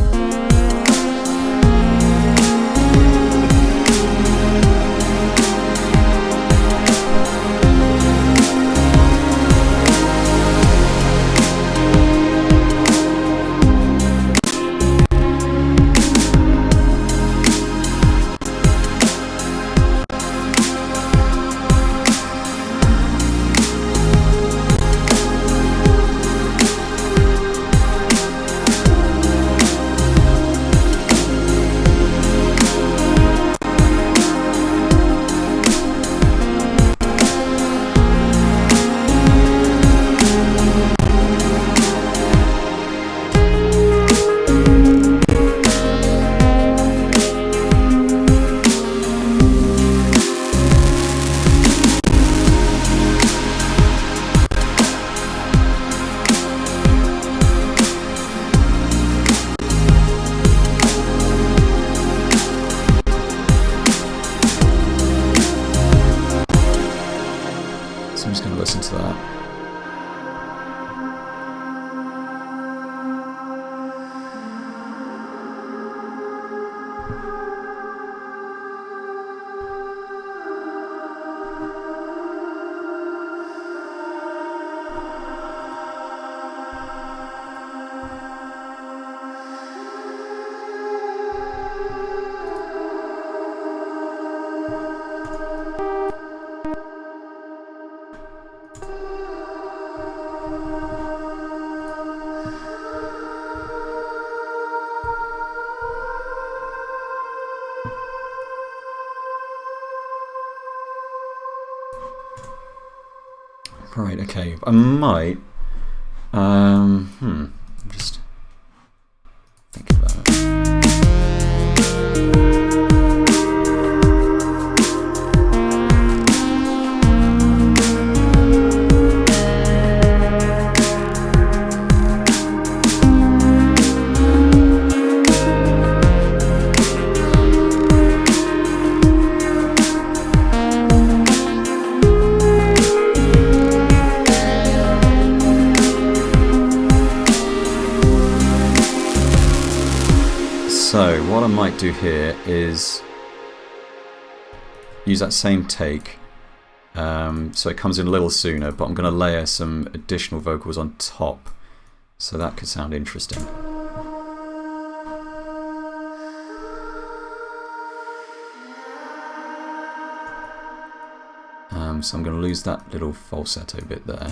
So I'm just going to listen to that. Right, okay. I might... just thinking about it. So what I might do here is use that same take, so it comes in a little sooner, but I'm going to layer some additional vocals on top, so that could sound interesting. So I'm going to lose that little falsetto bit there.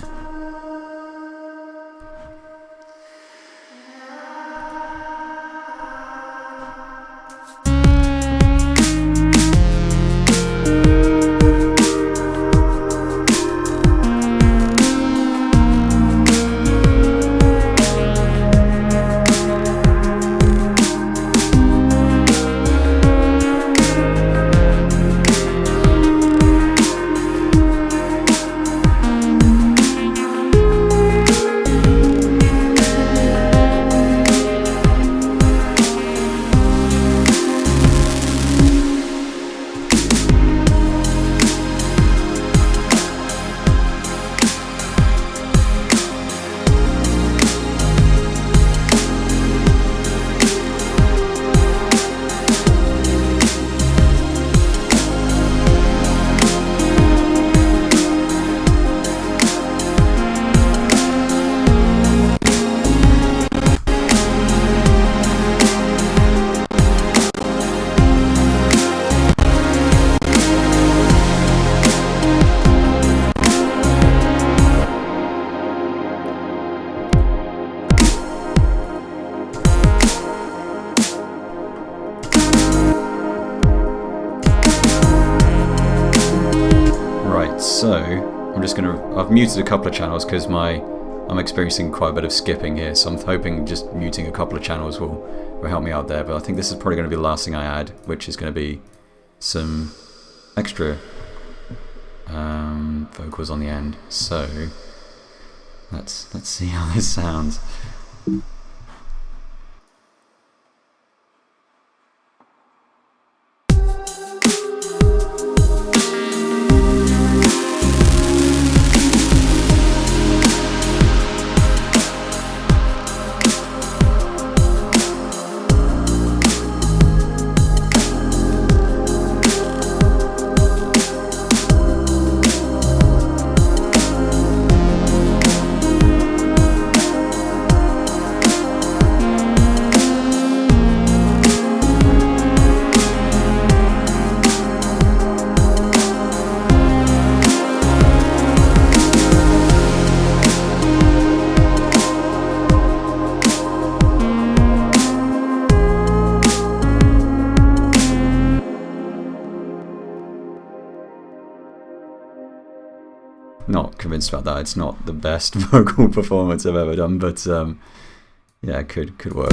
So I'm just I've muted a couple of channels because I'm experiencing quite a bit of skipping here, so I'm hoping just muting a couple of channels will help me out there. But I think this is probably going to be the last thing I add, which is going to be some extra vocals on the end. So let's see how this sounds. Not convinced about that. It's not the best vocal performance I've ever done, but yeah, it could work.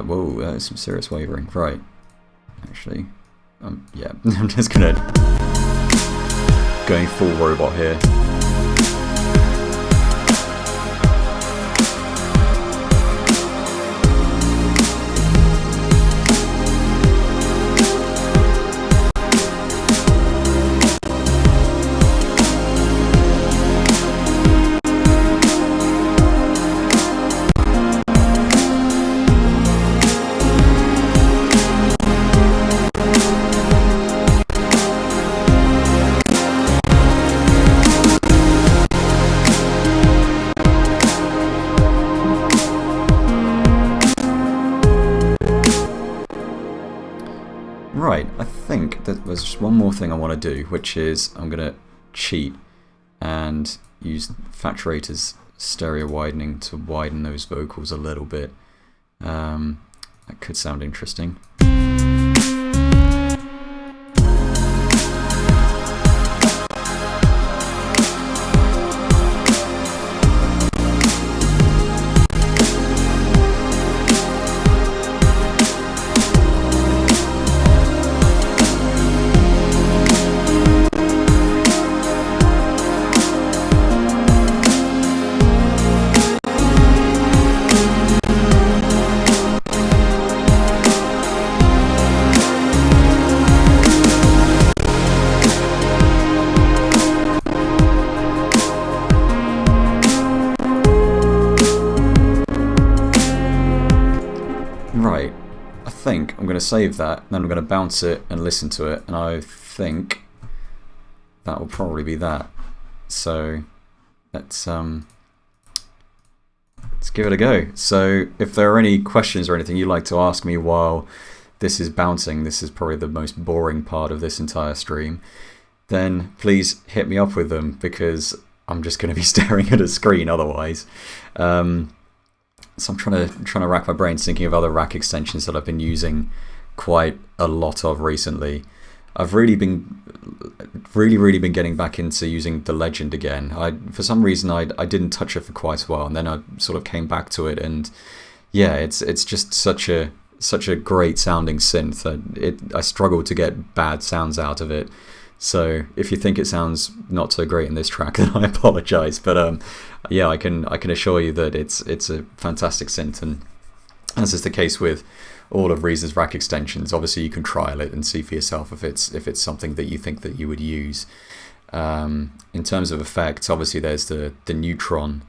Whoa, that is some serious wavering. Right, actually. Yeah, I'm just going full robot here. Right, I think that there's just one more thing I want to do, which is I'm going to cheat and use Factorator's stereo widening to widen those vocals a little bit. That could sound interesting. Right, I think I'm going to save that, then I'm going to bounce it and listen to it, and I think that will probably be that. So let's give it a go. So if there are any questions or anything you'd like to ask me while this is bouncing, this is probably the most boring part of this entire stream, then please hit me up with them, because I'm just going to be staring at a screen otherwise. So I'm trying to rack my brains thinking of other rack extensions that I've been using quite a lot of recently. I've really been getting back into using the Legend again. For some reason I didn't touch it for quite a while, and then I sort of came back to it, and yeah, it's just such a great sounding synth. I struggle to get bad sounds out of it. So if you think it sounds not so great in this track, then I apologise. But yeah, I can assure you that it's a fantastic synth, and as is the case with all of Reese's rack extensions, obviously you can trial it and see for yourself if it's something that you think that you would use. In terms of effects, obviously there's the neutron,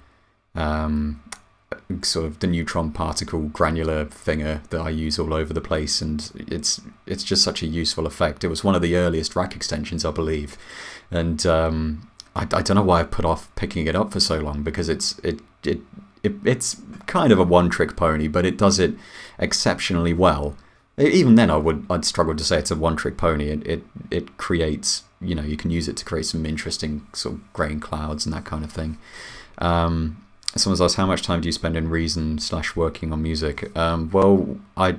sort of the neutron particle granular thinger that I use all over the place, and it's just such a useful effect. It was one of the earliest rack extensions, I believe, and I don't know why I put off picking it up for so long, because it's kind of a one-trick pony, but it does it exceptionally well. Even then, I'd struggle to say it's a one-trick pony. It creates, you can use it to create some interesting sort of grain clouds and that kind of thing. Someone's asked, how much time do you spend in Reason / working on music? Well, I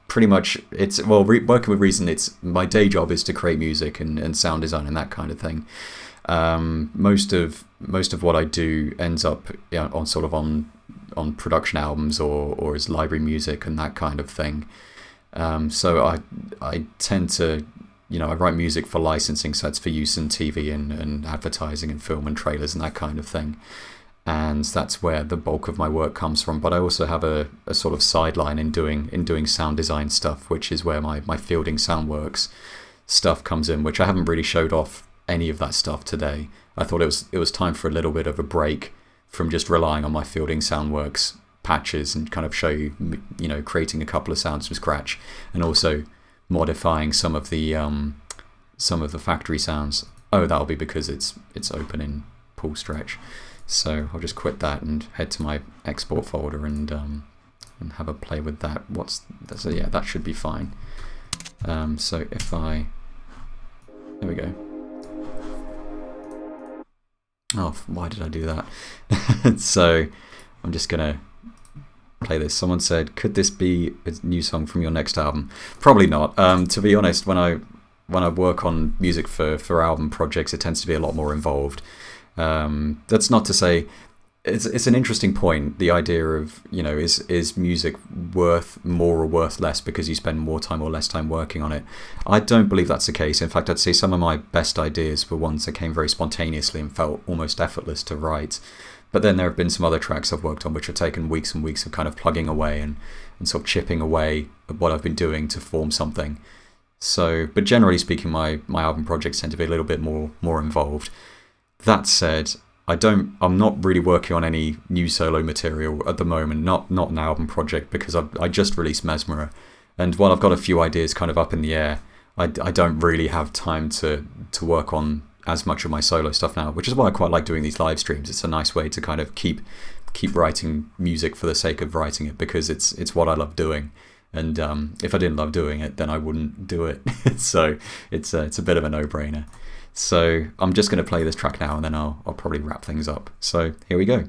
pretty much, working with Reason, my day job is to create music and sound design and that kind of thing. Most of what I do ends up on production albums or as library music and that kind of thing. So I tend to, I write music for licensing sets for use in TV and advertising and film and trailers and that kind of thing. And that's where the bulk of my work comes from. But I also have a sort of sideline in doing sound design stuff, which is where my Fielding Soundworks stuff comes in, which I haven't really showed off any of that stuff today. I thought it was time for a little bit of a break from just relying on my Fielding Soundworks patches and kind of show you, creating a couple of sounds from scratch and also modifying some of the factory sounds. Oh, that'll be because it's open in pull stretch. So I'll just quit that and head to my export folder and have a play with that. So yeah, that should be fine. So if there we go. Oh, why did I do that? So I'm just gonna play this. Someone said, could this be a new song from your next album? Probably not. To be honest, when I work on music for album projects, it tends to be a lot more involved. That's not to say it's an interesting point, the idea of, is music worth more or worth less because you spend more time or less time working on it? I don't believe that's the case. In fact, I'd say some of my best ideas were ones that came very spontaneously and felt almost effortless to write. But then there have been some other tracks I've worked on which have taken weeks and weeks of kind of plugging away and sort of chipping away at what I've been doing to form something. So, but generally speaking, my album projects tend to be a little bit more involved. That said, I'm not really working on any new solo material at the moment, not an album project, because I just released Mesmerer, and while I've got a few ideas kind of up in the air, I don't really have time to work on as much of my solo stuff now, which is why I quite like doing these live streams. It's a nice way to kind of keep writing music for the sake of writing it, because it's what I love doing, And if I didn't love doing it, then I wouldn't do it. So it's a bit of a no-brainer. So I'm just going to play this track now, and then I'll probably wrap things up. So here we go.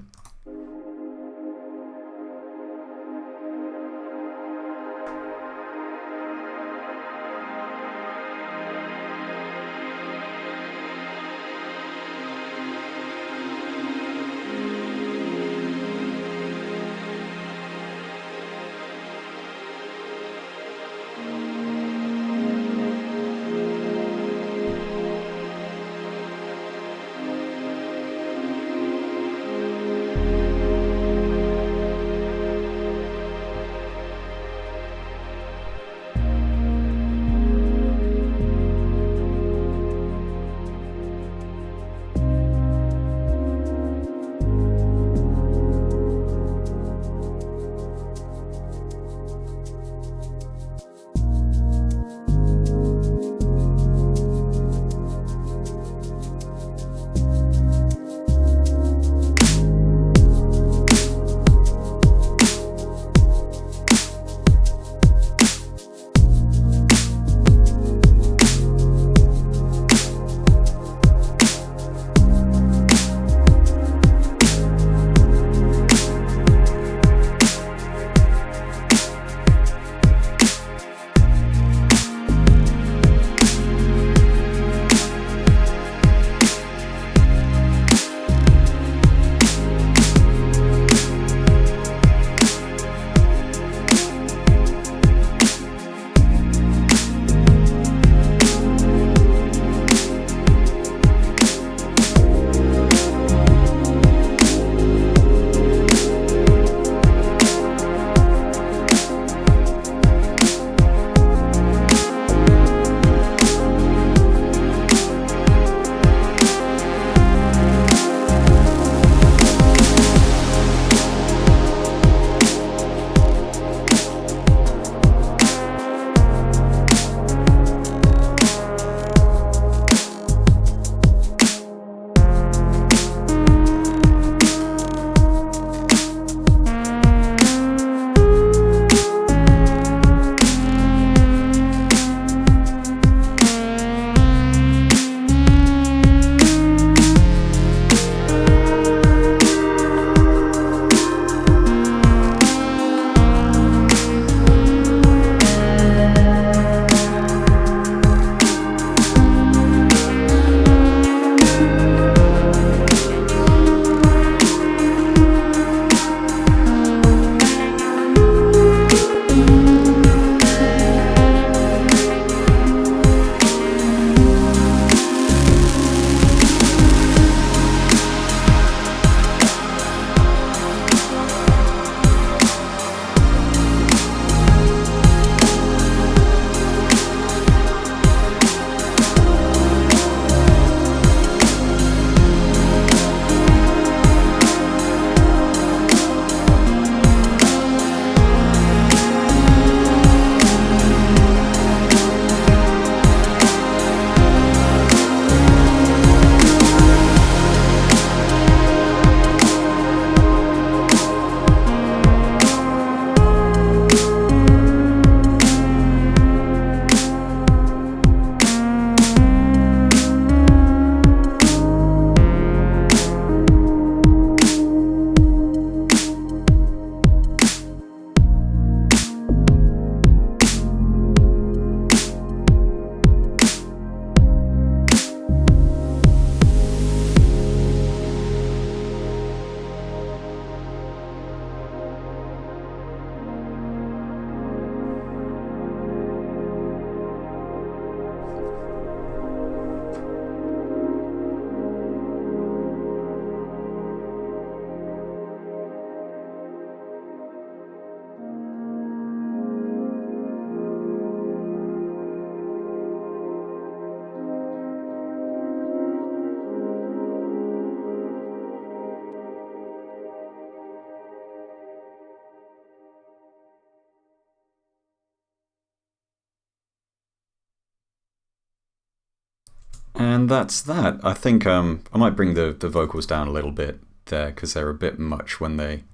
And that's that. I think I might bring the vocals down a little bit there because they're a bit much when they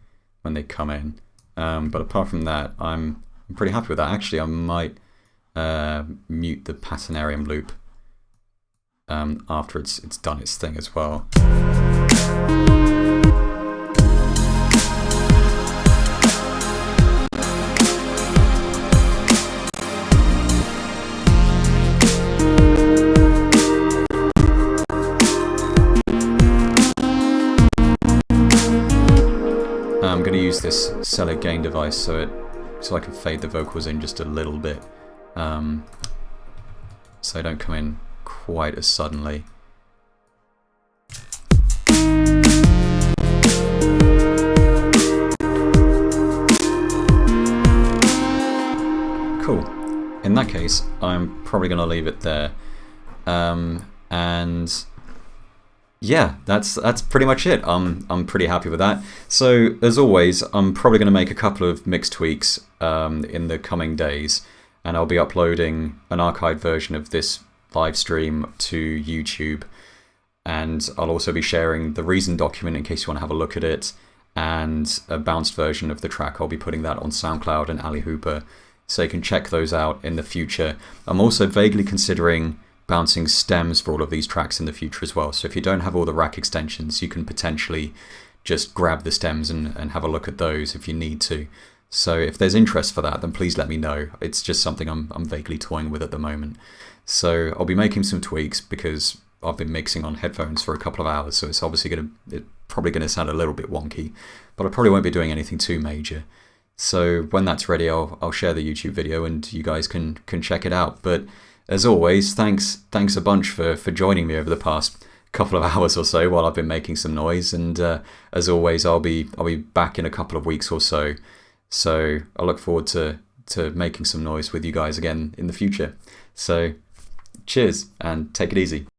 come in. But apart from that, I'm I'm pretty happy with that. Actually, I might mute the paternarium loop after it's done its thing as well. I'm going to use this cello gain device so I can fade the vocals in just a little bit, so they don't come in quite as suddenly. Cool. In that case, I'm probably going to leave it there, and yeah, that's pretty much it. I'm pretty happy with that. So as always, I'm probably going to make a couple of mix tweaks in the coming days, and I'll be uploading an archived version of this live stream to YouTube, and I'll also be sharing the Reason document in case you want to have a look at it, and a bounced version of the track. I'll be putting that on SoundCloud and Ali Hooper, so you can check those out in the future. I'm also vaguely considering bouncing stems for all of these tracks in the future as well. So if you don't have all the rack extensions, you can potentially just grab the stems and have a look at those if you need to. So if there's interest for that, then please let me know. It's just something I'm vaguely toying with at the moment. So I'll be making some tweaks because I've been mixing on headphones for a couple of hours, so it's obviously probably going to sound a little bit wonky, but I probably won't be doing anything too major. So when that's ready, I'll share the YouTube video and you guys can check it out. But as always, thanks a bunch for joining me over the past couple of hours or so while I've been making some noise. And as always, I'll be back in a couple of weeks or so. So I look forward to making some noise with you guys again in the future. So cheers and take it easy.